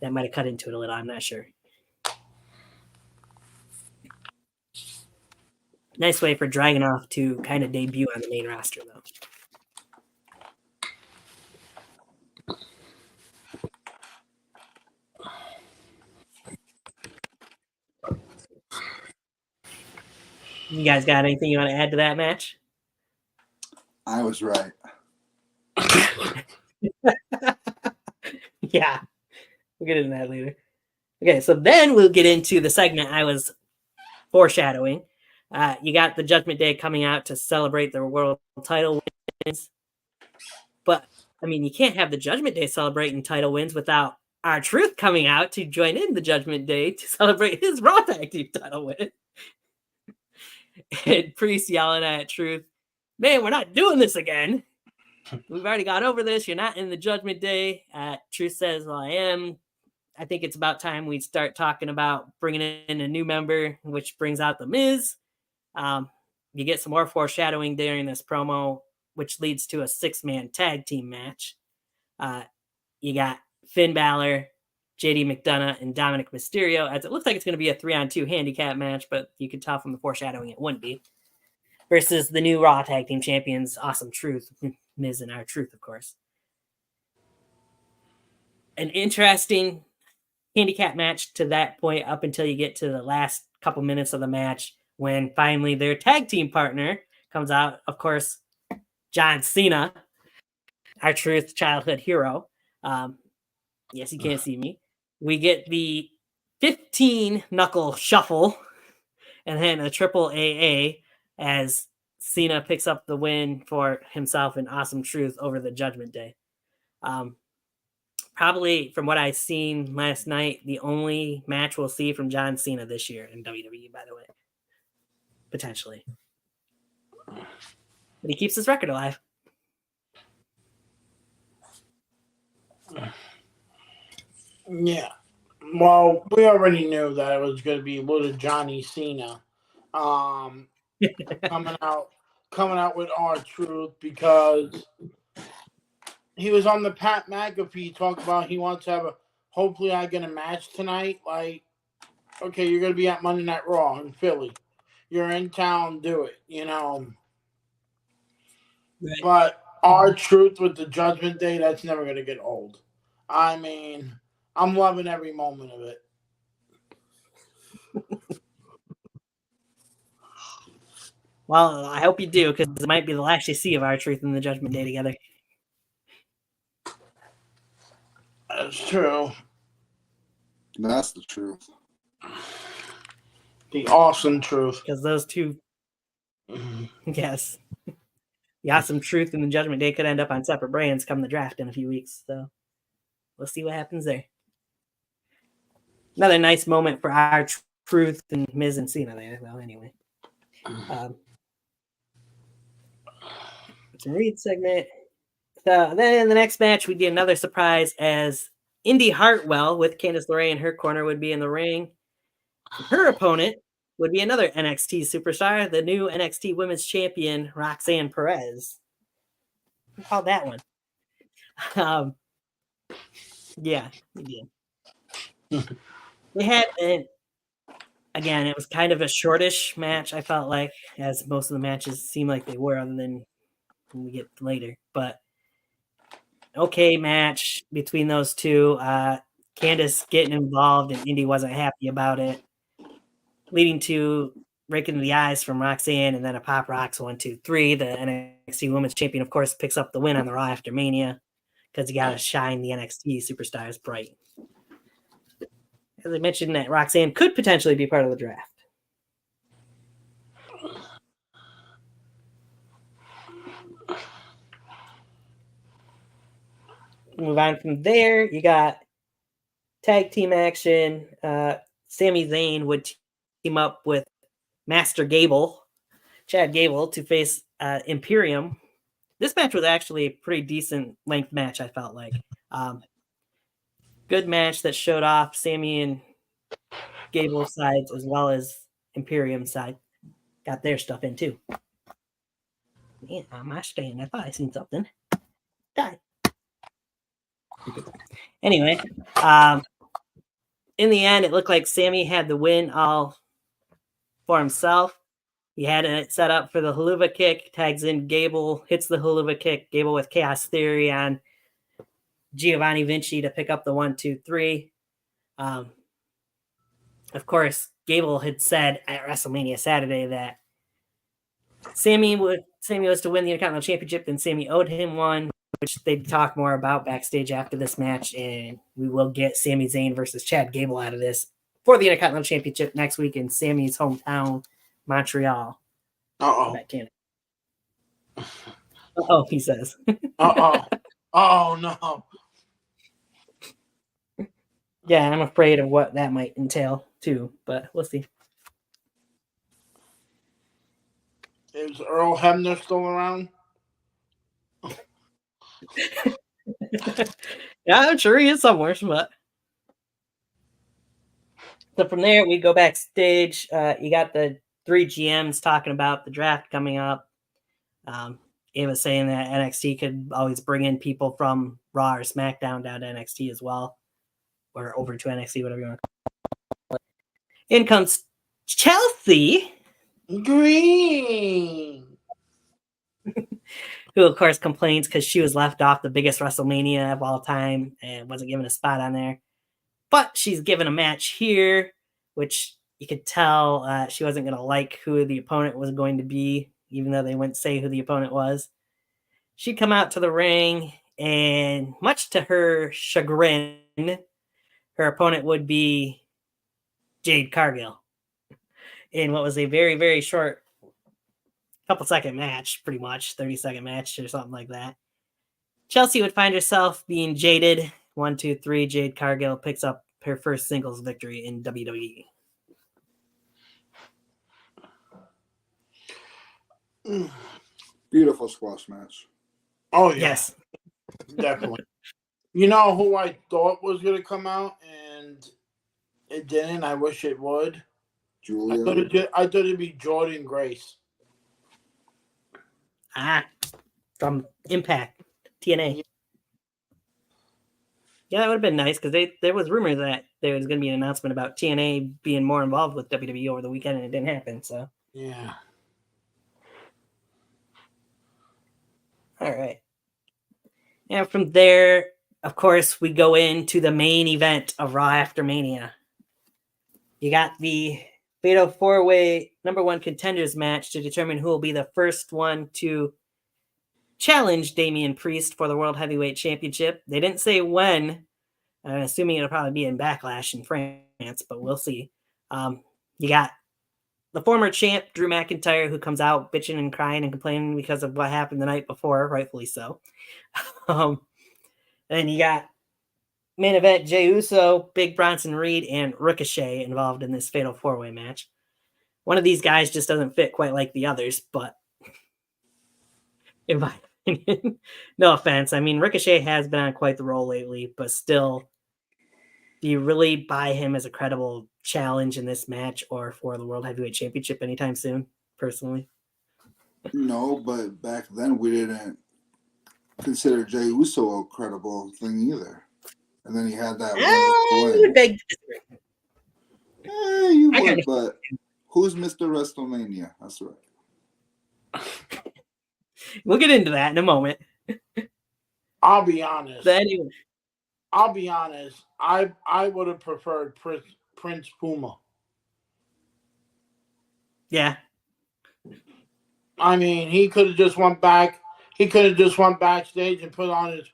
that might have cut into it a little. I'm not sure. Nice way for Dragunov to kind of debut on the main roster, though. You guys got anything you want to add to that match? I was right. Yeah, we'll get into that later. Okay, so then we'll get into the segment I was foreshadowing. You got the Judgment Day coming out to celebrate their world title wins. But, I mean, you can't have the Judgment Day celebrating title wins without R-Truth coming out to join in the Judgment Day to celebrate his Raw Tag Team title win. And Priest yelling at Truth, "Man, we're not doing this again. We've already got over this. You're not in the Judgment Day." Truth says, "Well, I am. I think it's about time we start talking about bringing in a new member," which brings out The Miz. You get some more foreshadowing during this promo, which leads to a 6-man tag team match. You got Finn Balor, JD McDonough, and Dominic Mysterio, as it looks like it's going to be a 3-on-2 handicap match, but you can tell from the foreshadowing it wouldn't be, versus the new Raw Tag Team Champions, Awesome Truth, Miz and R-Truth, of course. An interesting handicap match to that point up until you get to the last couple minutes of the match when finally their tag team partner comes out. Of course, John Cena, R-Truth childhood hero. Yes, you can't see me. We get the 15 knuckle shuffle and then a triple AA as Cena picks up the win for himself and Awesome Truth over the Judgment Day. probably from what I seen last night, the only match we'll see from John Cena this year in WWE, by the way. Potentially. But he keeps his record alive. Yeah. Well, we already knew that it was going to be little Johnny Cena coming out with R-Truth, because he was on the Pat McAfee talking about he wants to have hopefully I get a match tonight. Like, okay, you're going to be at Monday Night Raw in Philly. You're in town, do it, Right. But R-Truth with the Judgment Day, that's never going to get old. I mean, I'm loving every moment of it. Well, I hope you do, because it might be the last you see of R-Truth and the Judgment Day together. That's true. That's the truth. The awesome truth. Because those two, yes. The awesome truth and the Judgment Day could end up on separate brands come the draft in a few weeks. So we'll see what happens there. Another nice moment for R-Truth and Miz and Cena there, though, anyway. It's a Reed segment. So then in the next match, we get another surprise as Indy Hartwell with Candice LeRae in her corner would be in the ring. Her opponent would be another NXT superstar, the new NXT Women's Champion, Roxanne Perez. How about that one? Yeah, we did. We had, again, it was kind of a shortish match, I felt like, as most of the matches seem like they were, other than when we get later. But okay match between those two. Candice getting involved, and Indy wasn't happy about it, leading to breaking the eyes from Roxanne, and then a pop rocks 1, 2, 3. The NXT Women's Champion, of course, picks up the win on the Raw after Mania, because you got to shine the NXT superstars bright. As I mentioned, that Roxanne could potentially be part of the draft. Move on from there. You got tag team action. Sami Zayn would team up with Master Gable, Chad Gable, to face Imperium. This match was actually a pretty decent length match, I felt like. Good match that showed off Sami and Gable sides as well as Imperium side. Got their stuff in too. Man, on my stand, I thought I seen something. Die. Anyway, in the end, it looked like Sami had the win all for himself. He had it set up for the Haluva kick, tags in Gable, hits the Haluva kick, Gable with Chaos Theory on Giovanni Vinci to pick up the 1, 2, 3. Of course, Gable had said at WrestleMania Saturday that Sami was to win the Intercontinental Championship, and Sami owed him one, which they'd talk more about backstage after this match, and we will get Sami Zayn versus Chad Gable out of this for the Intercontinental Championship next week in Sami's hometown, Montreal. Uh-oh. Uh-oh, he says. Uh-oh. Oh, no. Yeah, I'm afraid of what that might entail, too, but we'll see. Is Earl Hebner still around? Yeah, I'm sure he is somewhere, but... So from there, we go backstage. You got the 3 GMs talking about the draft coming up. It was saying that NXT could always bring in people from Raw or SmackDown down to NXT as well, or over to NXT, whatever you want to call it. In comes Chelsea Green, who of course complains because she was left off the biggest WrestleMania of all time and wasn't given a spot on there. But she's given a match here, which you could tell she wasn't going to like who the opponent was going to be, even though they wouldn't say who the opponent was. She'd come out to the ring, and much to her chagrin, her opponent would be Jade Cargill in what was a very, very short couple-second match, pretty much, 30-second match or something like that. Chelsea would find herself being jaded 1, 2, 3, Jade Cargill picks up her first singles victory in WWE. Beautiful squash match. Oh, yeah. Yes. Definitely. You know who I thought was going to come out and it didn't? I wish it would. Julia. I thought it'd be Jordan Grace. From Impact, TNA. Yeah, that would have been nice because there was rumors that there was going to be an announcement about TNA being more involved with WWE over the weekend, and it didn't happen. So yeah. All right. And from there, of course, we go into the main event of Raw After Mania. You got the Fatal 4-Way #1 contenders match to determine who will be the first one to challenge Damian Priest for the World Heavyweight Championship. They didn't say when. I'm assuming it'll probably be in Backlash in France, but we'll see. You got the former champ, Drew McIntyre, who comes out bitching and crying and complaining because of what happened the night before, rightfully so. Then you got main event, Jey Uso, Big Bronson Reed, and Ricochet involved in this Fatal 4-Way match. One of these guys just doesn't fit quite like the others, but in my opinion, no offense. I mean, Ricochet has been on quite the roll lately, but still, do you really buy him as a credible challenge in this match or for the World Heavyweight Championship anytime soon, personally? No, but back then we didn't consider Jey Uso a credible thing either. And then he had that I beg to disagree. you would, but who's Mr. WrestleMania? That's right. We'll get into that in a moment. I'll be honest. But anyway. I'll be honest. I would have preferred Prince Puma. Yeah. I mean, he could have just went back. He could have just went backstage and put on his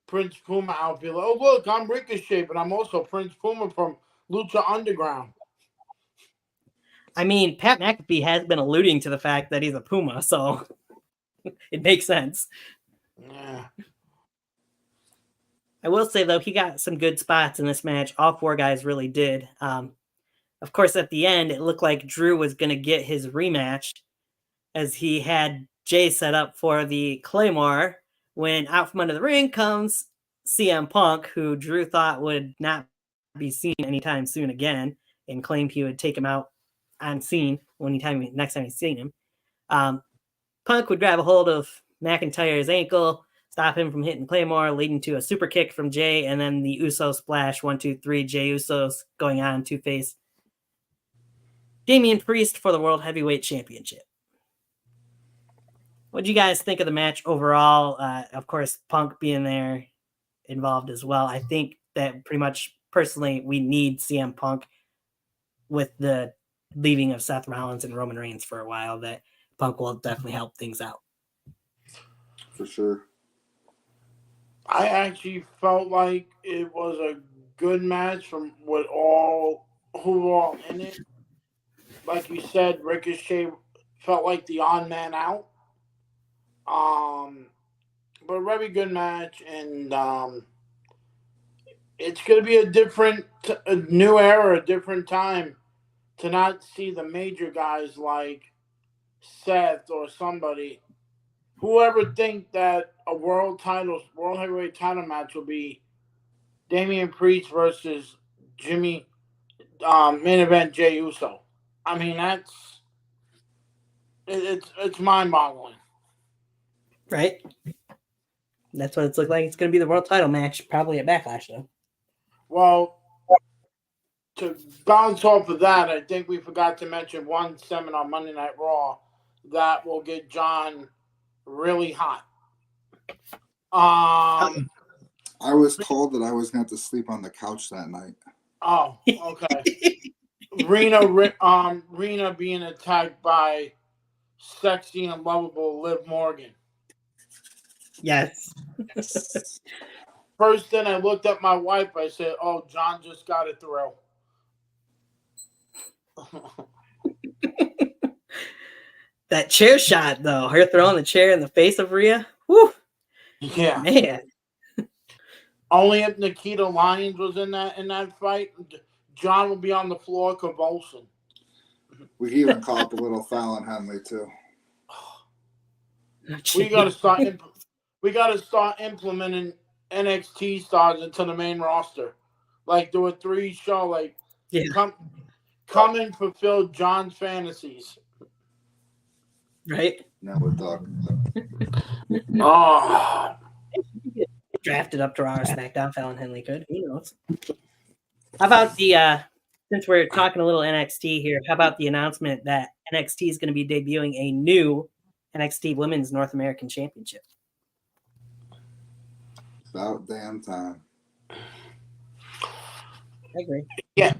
Prince Puma outfit. Like, oh, look, I'm Ricochet, but I'm also Prince Puma from Lucha Underground. I mean, Pat McAfee has been alluding to the fact that he's a Puma, so it makes sense. Yeah. I will say, though, he got some good spots in this match. All four guys really did. Of course, at the end, it looked like Drew was going to get his rematch as he had Jay set up for the Claymore when out from under the ring comes CM Punk, who Drew thought would not be seen anytime soon again and claimed he would take him out on scene next time he's seen him. Punk would grab a hold of McIntyre's ankle, stop him from hitting Claymore, leading to a super kick from Jay, and then the Uso splash, 1, 2, 3, Jay Usos going on to face Damian Priest for the World Heavyweight Championship. What do you guys think of the match overall? Of course, Punk being there involved as well. I think that pretty much, personally, we need CM Punk with the leaving of Seth Rollins and Roman Reigns for a while. That Punk will definitely help things out. For sure. I actually felt like it was a good match from who were all in it. Like you said, Ricochet felt like the odd man out. But a very good match, and it's going to be a new era, a different time to not see the major guys like Seth or somebody. Whoever think that a world heavyweight title match will be Damian Priest versus main event Jey Uso. I mean, it's mind-boggling. Right? That's what it's looked like. It's going to be the world title match, probably at Backlash, though. Well, to bounce off of that, I think we forgot to mention one segment on Monday Night Raw that will get John really hot. I was told that I was going to have to sleep on the couch that night. Oh, okay. Rena being attacked by sexy and lovable Liv Morgan. Yes. First thing I looked at my wife, I said, oh, John just got a thrill. That chair shot, though, her throwing the chair in the face of Rhea. Whew. Yeah. Man. Only if Nikita Lyons was in that fight, John would be on the floor convulsing. We can even call up a little Fallon Henley too. We gotta start. We gotta start implementing NXT stars into the main roster. Like do a 3-show. Like come and fulfill John's fantasies. Right? Now we're talking. Oh. Drafted up to Raw or SmackDown, Fallon Henley could. Who knows? How about the since we're talking a little NXT here, how about the announcement that NXT is going to be debuting a new NXT Women's North American Championship? About damn time. I agree. Yeah,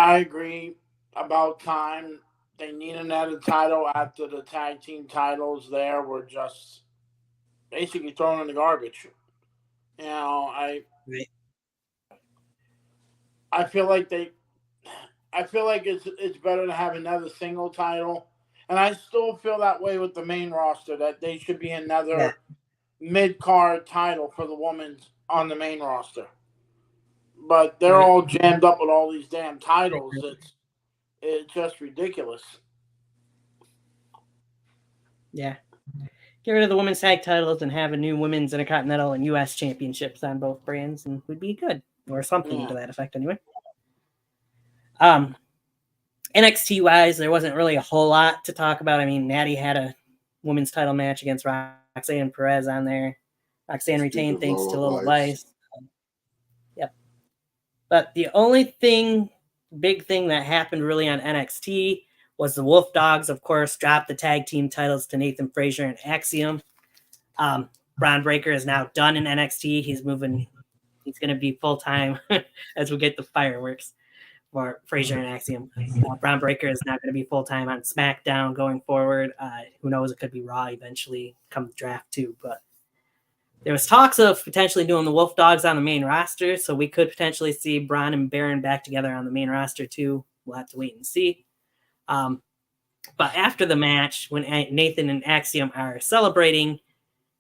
I agree. About time. They need another title after the tag team titles there were just basically thrown in the garbage. You know, I feel like it's better to have another single title. And I still feel that way with the main roster, that they should be another mid-card title for the women on the main roster. But they're all jammed up with all these damn titles. It's just ridiculous. Yeah. Get rid of the women's tag titles and have a new women's Intercontinental and U.S. championships on both brands, and would be good, or something to that effect, anyway. NXT wise, there wasn't really a whole lot to talk about. I mean, Natty had a women's title match against Roxanne Perez on there. Roxanne retained thanks to Little Vice. Yep. But the only big thing that happened really on NXT was the Wolf Dogs, of course, dropped the tag team titles to Nathan Frazier and Axiom. Braun Breaker is now done in NXT. He's going to be full-time as we get the fireworks for Frazier and Axiom. Braun Breaker is not going to be full-time on SmackDown going forward. Who knows? It could be Raw eventually come the draft too. But there was talks of potentially doing the Wolf Dogs on the main roster, so we could potentially see Braun and Baron back together on the main roster too. We'll have to wait and see. But after the match, when Nathan and Axiom are celebrating,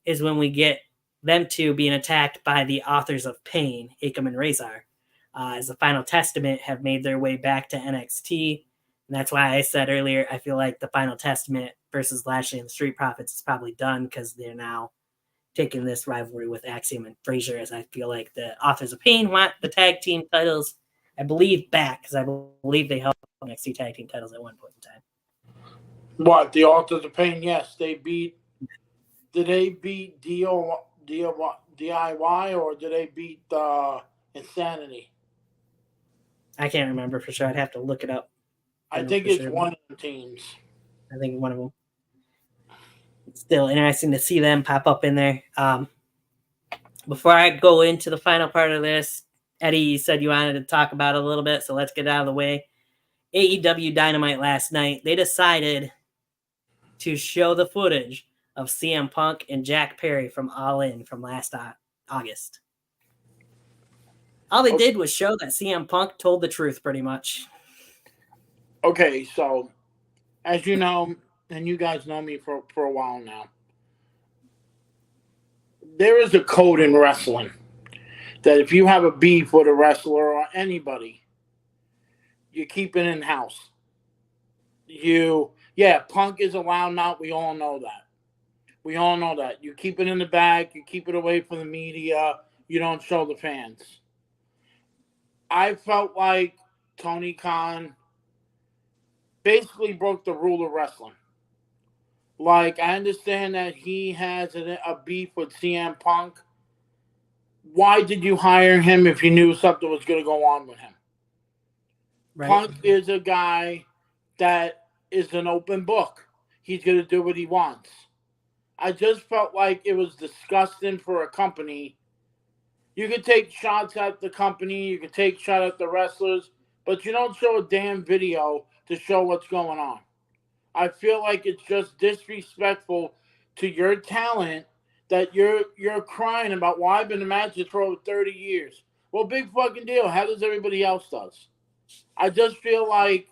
is when we get them two being attacked by the Authors of Pain, Akam and Razor, as the Final Testament have made their way back to NXT. And that's why I said earlier, I feel like the Final Testament versus Lashley and the Street Profits is probably done because they're now taking this rivalry with Axiom and Frazier, as I feel like the Authors of Pain want the tag team titles, I believe, back, because I believe they held NXT tag team titles at one point in time. What, the Authors of Pain? Yes, did they beat DIY or did they beat Insanity? I can't remember for sure. I'd have to look it up. I think it's one of the teams. I think one of them. It's still interesting to see them pop up in there. Before I go into the final part of this, Eddie, you said you wanted to talk about it a little bit, so let's get out of the way. AEW Dynamite last night, they decided to show the footage of CM Punk and Jack Perry from All In from last August. All they did was show that CM Punk told the truth pretty much. Okay, so as you know, and you guys know me for a while now, there is a code in wrestling that if you have a beef with a wrestler or anybody, you keep it in-house. Punk is a loudmouth. We all know that. You keep it in the back. You keep it away from the media. You don't show the fans. I felt like Tony Khan basically broke the rule of wrestling. Like, I understand that he has a beef with CM Punk. Why did you hire him if you knew something was going to go on with him? Right. Punk is a guy that is an open book. He's going to do what he wants. I just felt like it was disgusting for a company. You could take shots at the company, you could take shots at the wrestlers, but you don't show a damn video to show what's going on. I feel like it's just disrespectful to your talent that you're crying about, well, I've been in matches for over 30 years. Well, big fucking deal. How does everybody else does? I just feel like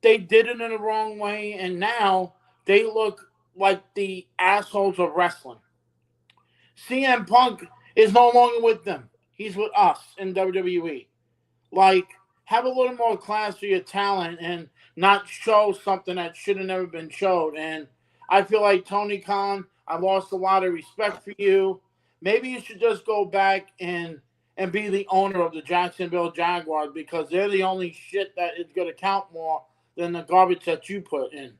they did it in the wrong way, and now they look like the assholes of wrestling. CM Punk is no longer with them. he's with us in WWE. Like, have a little more class for your talent and not show something that should have never been showed. And I feel like Tony Khan, I lost a lot of respect for you. Maybe you should just go back and be the owner of the Jacksonville Jaguars, because they're the only shit that is going to count more than the garbage that you put in.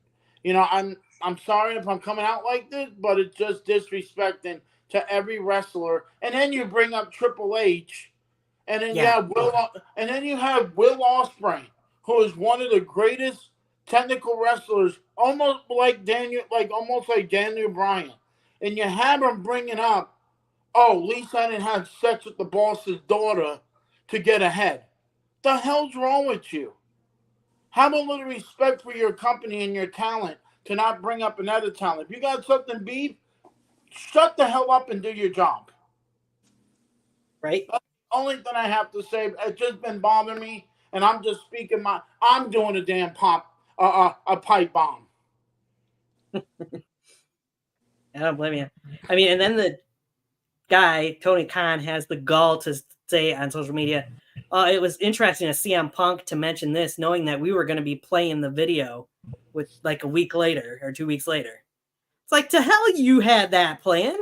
You know, I'm sorry if I'm coming out like this, but it's just disrespecting to every wrestler. And then you bring up Triple H, and then you have Will Ospreay, who is one of the greatest technical wrestlers, almost like Daniel Bryan. And you have him bringing up, oh, Lisa didn't have sex with the boss's daughter to get ahead. The hell's wrong with you? Have a little respect for your company and your talent to not bring up another talent. If you got something beef, shut the hell up and do your job. Right? That's the only thing I have to say. It's just been bothering me, and I'm just speaking I'm doing a damn a pipe bomb. I don't blame you. I mean, and then the guy, Tony Khan, has the gall to say on social media, it was interesting to CM Punk to mention this, knowing that we were going to be playing the video with like a week later or 2 weeks later. It's like, to hell you had that plan.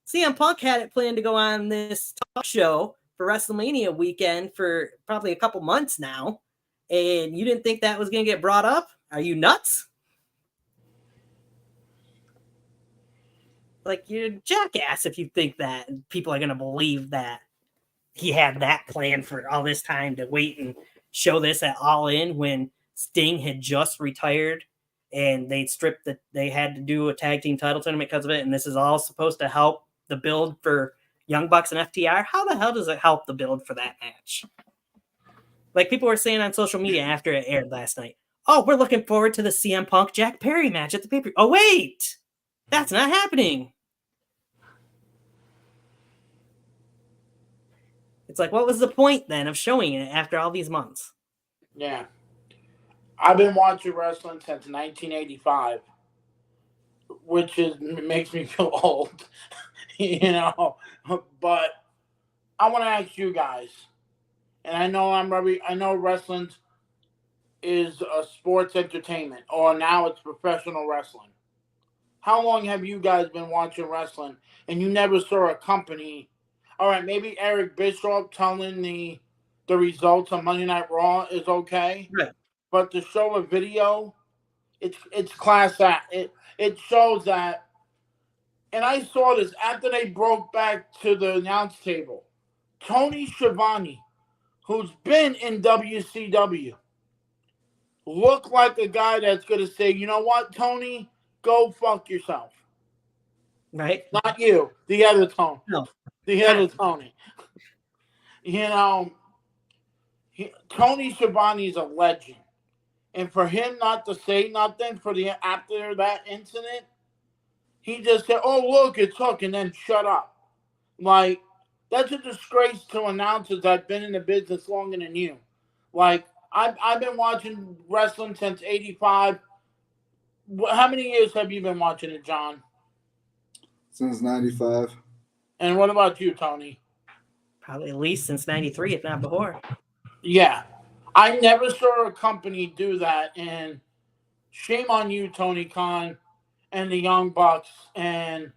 CM Punk had it planned to go on this talk show for WrestleMania weekend for probably a couple months now, and you didn't think that was going to get brought up? Are you nuts? Like, you're a jackass if you think that people are going to believe that he had that plan for all this time to wait and show this at All In when Sting had just retired and they had to do a tag team title tournament because of it. And this is all supposed to help the build for Young Bucks and FTR. How the hell does it help the build for that match? Like people were saying on social media after it aired last night, oh, we're looking forward to the CM Punk Jack Perry match at the pay-per-view. Oh, wait, that's not happening. It's like, what was the point then of showing it after all these months? Yeah. I've been watching wrestling since 1985, which makes me feel old, you know. But I want to ask you guys, and I know wrestling is a sports entertainment, or now it's professional wrestling. How long have you guys been watching wrestling and you never saw a company? All right, maybe Eric Bischoff telling the results on Monday Night Raw is okay, right? But to show a video, it's class act. It shows that, and I saw this after they broke back to the announce table. Tony Schiavone, who's been in WCW, looked like a guy that's going to say, you know what, Tony, go fuck yourself. Right? Not you, the other Tony. No. The other Tony. You know, Tony Schiavone's a legend. And for him not to say nothing after that incident, he just said, oh, look, it's Hook, and then shut up. Like, that's a disgrace to announcers that have been in the business longer than you. Like, I've been watching wrestling since 85. How many years have you been watching it, John? Since 95. And what about you, Tony? Probably at least since 93, if not before. Yeah. I never saw a company do that, and shame on you, Tony Khan, and the Young Bucks. And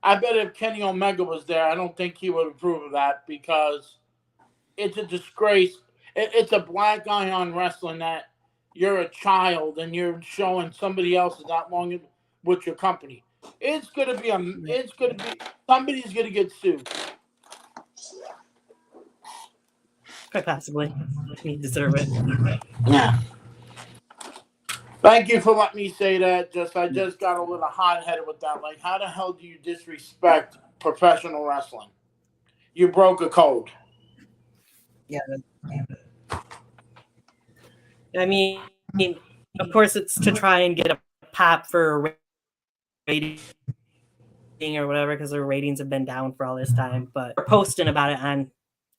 I bet if Kenny Omega was there, I don't think he would approve of that, because it's a disgrace. It's a black eye on wrestling that you're a child and you're showing somebody else is not long with your company. It's gonna be somebody's gonna get sued. Quite possibly. You deserve it. Yeah. Thank you for letting me say that. I just got a little hot-headed with that. Like, how the hell do you disrespect professional wrestling? You broke a code. Yeah. I mean, of course, it's to try and get a pop for a rating or whatever, because their ratings have been down for all this time. But we're posting about it on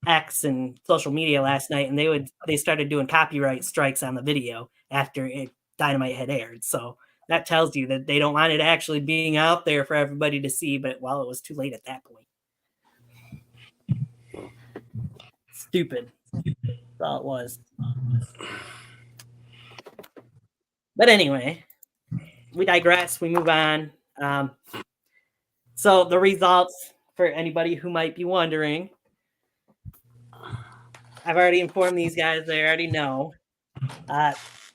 X and social media last night, and they started doing copyright strikes on the video after Dynamite had aired. So that tells you that they don't want it actually being out there for everybody to see, but it was too late at that point. stupid. That's all it was. But anyway, we digress. We move on. So the results, for anybody who might be wondering, I've already informed these guys. They already know.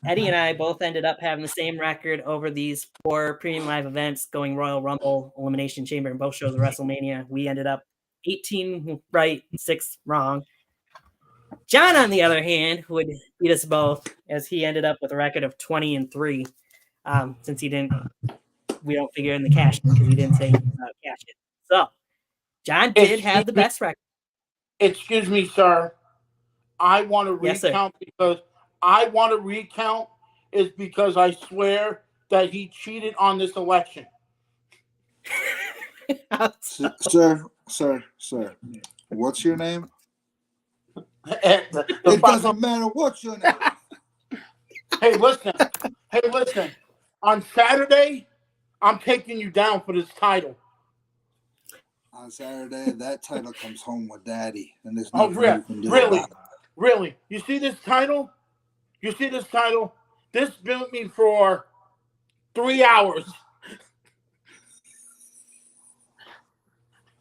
Eddie and I both ended up having the same record over these 4 premium live events, going Royal Rumble, Elimination Chamber, and both shows of WrestleMania. We ended up 18 right, 6 wrong. John, on the other hand, would beat us both, as he ended up with a record of 20-3, since we don't figure in the cash because he didn't say cash it. So John did have the best record. Excuse me, sir. I want to Yes, recount because is because I swear that he cheated on this election. Sir, what's your name? It doesn't matter what's your name. Hey, listen. On Saturday, I'm taking you down for this title. On Saturday, that title comes home with Daddy, and there's Oh, nothing you can do about it. Really? You see this title? This built me for 3 hours.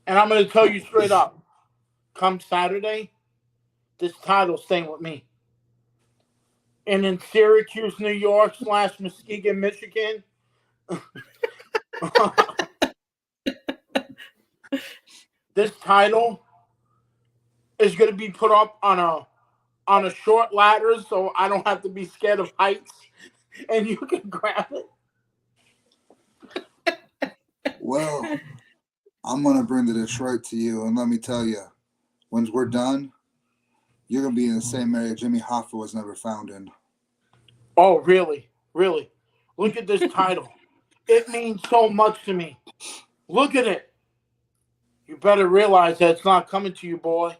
And I'm going to tell you straight up. Come Saturday, this title's staying with me. And in Syracuse, New York / Muskegon, Michigan, this title is going to be put up on a short ladder, so I don't have to be scared of heights, and you can grab it. Well, I'm going to bring the Detroit to you, and let me tell you, once we're done, you're going to be in the same area Jimmy Hoffa was never found in. Oh, really? Look at this title. It means so much to me. Look at it. You better realize that it's not coming to you, boy.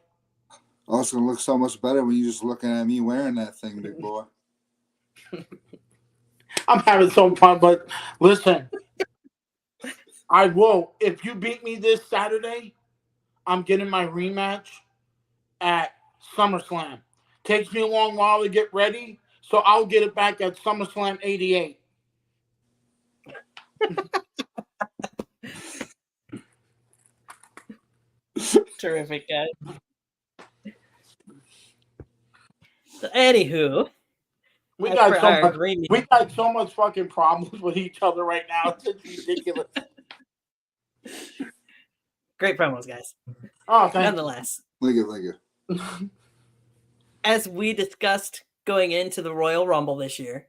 Oh, it's going to look so much better when you're just looking at me wearing that thing, big boy. I'm having some fun, but listen. I will. If you beat me this Saturday, I'm getting my rematch at SummerSlam. Takes me a long while to get ready, so I'll get it back at SummerSlam 88. Terrific, guys. So, anywho, we got so much fucking problems with each other right now. It's ridiculous. Great promos, guys. Oh, nonetheless. Thank you. As we discussed going into the Royal Rumble this year,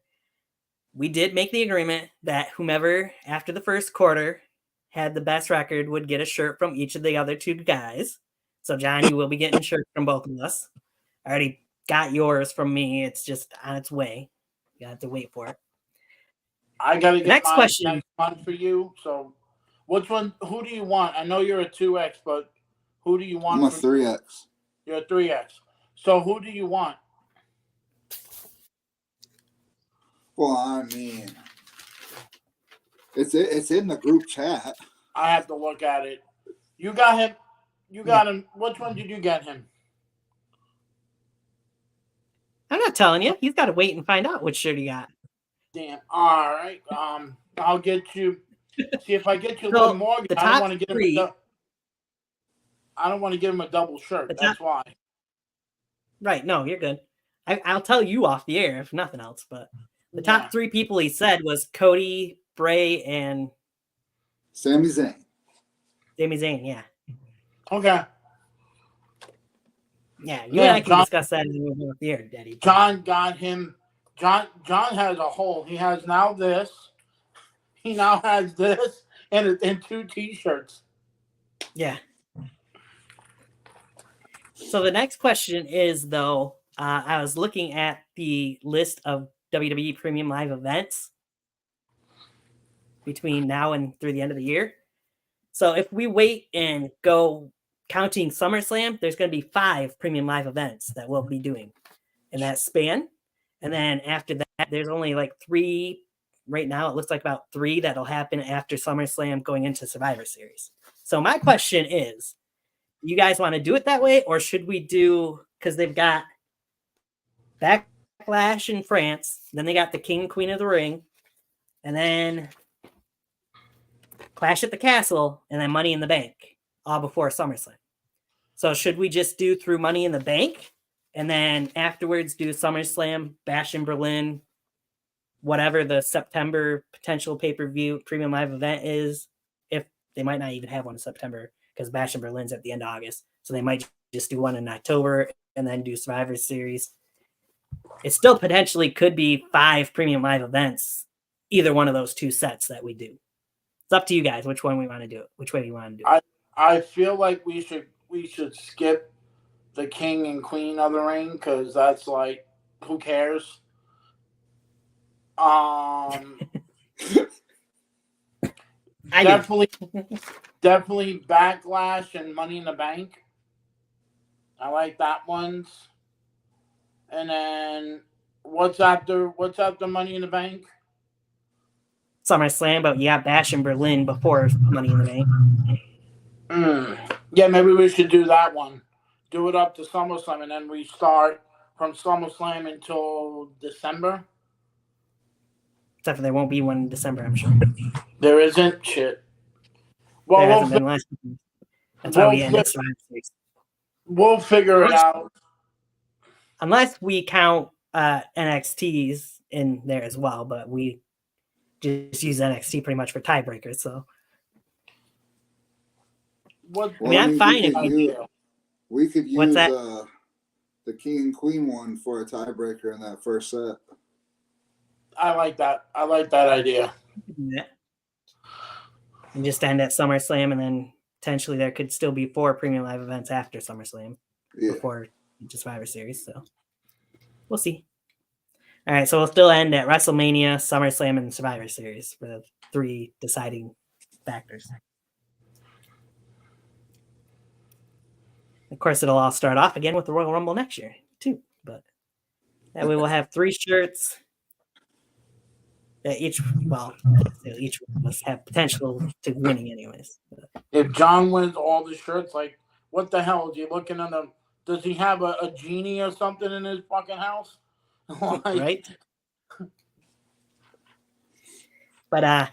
we did make the agreement that whomever after the first quarter had the best record would get a shirt from each of the other 2 guys. So, John, you will be getting shirts from both of us. I already got yours from me. It's just on its way. You have to wait for it. I got to get next question. Next one for you. So, which one? Who do you want? I know you're a 2X, but who do you want? I'm a 3X. You're a 3X. So, who do you want? Well, I mean, it's in the group chat. I have to look at it. You got him. Which one did you get him? I'm not telling you. He's got to wait and find out which shirt he got. Damn. All right. I'll get you. See if I get you a little more. I don't want to get him. I don't want to give him a double shirt. That's why. Right. No, you're good. I'll tell you off the air if nothing else. But the top 3 people he said was Cody, Bray, and Sami Zayn. Yeah. Okay. Yeah, you and I can discuss that as we move off the air, Daddy. John got him. John has a hole. He has now this. He now has this and 2 T-shirts. Yeah. So the next question is, though, I was looking at the list of WWE Premium Live events between now and through the end of the year. So if we wait and go counting SummerSlam, there's going to be 5 Premium Live events that we'll be doing in that span. And then after that, there's only like 3 right now. It looks like about 3 that'll happen after SummerSlam going into Survivor Series. So my question is, you guys want to do it that way, or should we do because they've got Backlash in France, then they got the King and Queen of the Ring, and then Clash at the Castle, and then Money in the Bank, all before SummerSlam. So should we just do through Money in the Bank, and then afterwards do SummerSlam, Bash in Berlin, whatever the September potential pay-per-view premium live event is? If they might not even have one in September, because Bash in Berlin's at the end of August. So they might just do one in October and then do Survivor Series. It still potentially could be 5 premium live events, either one of those 2 sets that we do. It's up to you guys which one we want to do it, which way you want to do it. I feel like we should skip the King and Queen of the Ring, because that's like, who cares? Definitely Backlash and Money in the Bank. I like that ones. And then what's after Money in the Bank? SummerSlam, but you got Bash in Berlin before Money in the Bank. Yeah, maybe we should do that one. Do it up to SummerSlam, and then we start from SummerSlam until December. Except for there won't be one in December, I'm sure. There isn't? Shit. Well, there hasn't been last week. That's why we ended Survivor Series. We'll figure it out. Unless we count NXTs in there as well, but we just use NXT pretty much for tiebreakers. So, I'm fine if we could use the King and Queen one for a tiebreaker in that first set. I like that. I like that idea. Yeah. And just end at SummerSlam, and then potentially there could still be 4 premium live events after SummerSlam before Survivor Series. So we'll see. All right, so we'll still end at WrestleMania, SummerSlam, and Survivor Series for the 3 deciding factors. Of course, it'll all start off again with the Royal Rumble next year, too. But that way we'll have 3 shirts. Each one of us have potential to winning anyways. If John wins all the shirts, like, what the hell? Is he looking at them? Does he have a genie or something in his fucking house? Right? But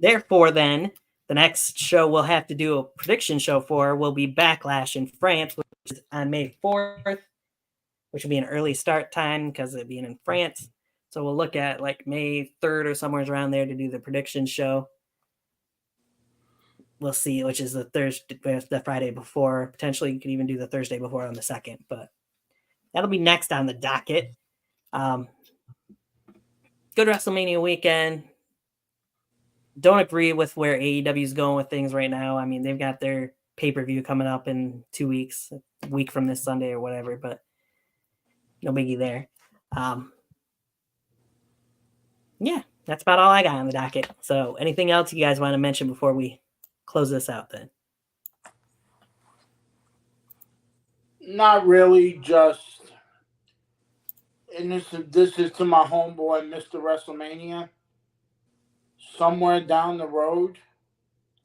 therefore then, the next show we'll have to do a prediction show for will be Backlash in France, which is on May 4th, which will be an early start time because of it being in France. So we'll look at like May 3rd or somewhere around there to do the prediction show. We'll see, which is the Friday before. Potentially you could even do the Thursday before on the 2nd, but that'll be next on the docket. Good WrestleMania weekend. Don't agree with where AEW is going with things right now. I mean, they've got their pay-per-view coming up in 2 weeks, a week from this Sunday or whatever, but no biggie there. Yeah, that's about all I got on the docket. So anything else you guys want to mention before we close this out then? Not really, just, and this is to my homeboy, Mr. WrestleMania. Somewhere down the road,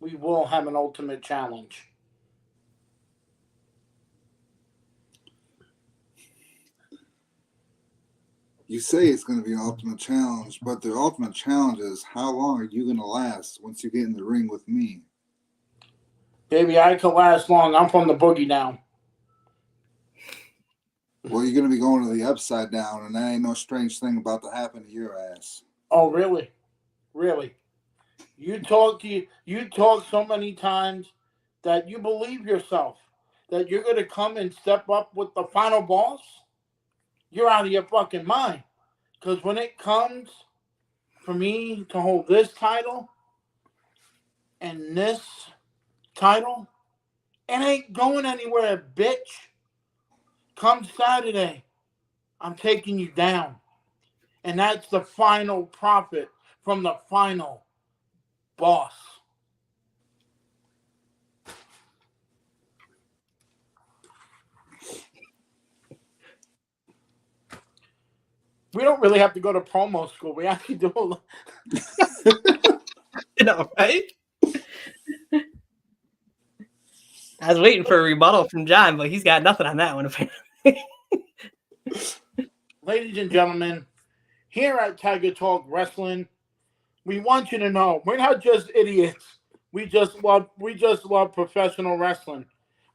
we will have an Ultimate Challenge. You say it's going to be an Ultimate Challenge, but the Ultimate Challenge is how long are you going to last once you get in the ring with me? Baby, I could last long. I'm from the boogie down. Well, you're going to be going to the upside down, and that ain't no strange thing about to happen to your ass. Oh, really? Really? You talk so many times that you believe yourself that you're going to come and step up with the final boss? You're out of your fucking mind. Because when it comes for me to hold this title and this title, it ain't going anywhere, bitch. Come Saturday, I'm taking you down. And that's the final profit from the final boss. We don't really have to go to promo school. We actually do a lot. You know, right? I was waiting for a rebuttal from John, but he's got nothing on that one. Ladies and gentlemen, here at Tiger Talk Wrestling, we want you to know we're not just idiots. We just love professional wrestling.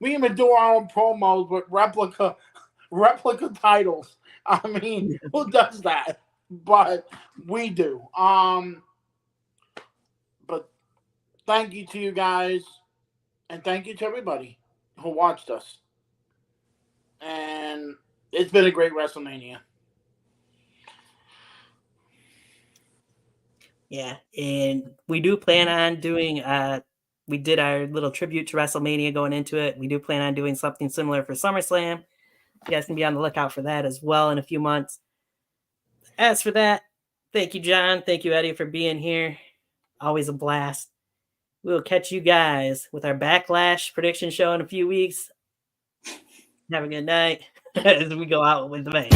We even do our own promos with replica titles. I mean, who does that? But we do. But thank you to you guys, and thank you to everybody who watched us. And it's been a great WrestleMania. Yeah, and we do plan on doing we did our little tribute to WrestleMania going into it. We do plan on doing something similar for SummerSlam. You guys can be on the lookout for that as well in a few months. As for that, thank you, John. Thank you, Eddie, for being here. Always a blast. We'll catch you guys with our Backlash prediction show in a few weeks. Have a good night as we go out with the bang.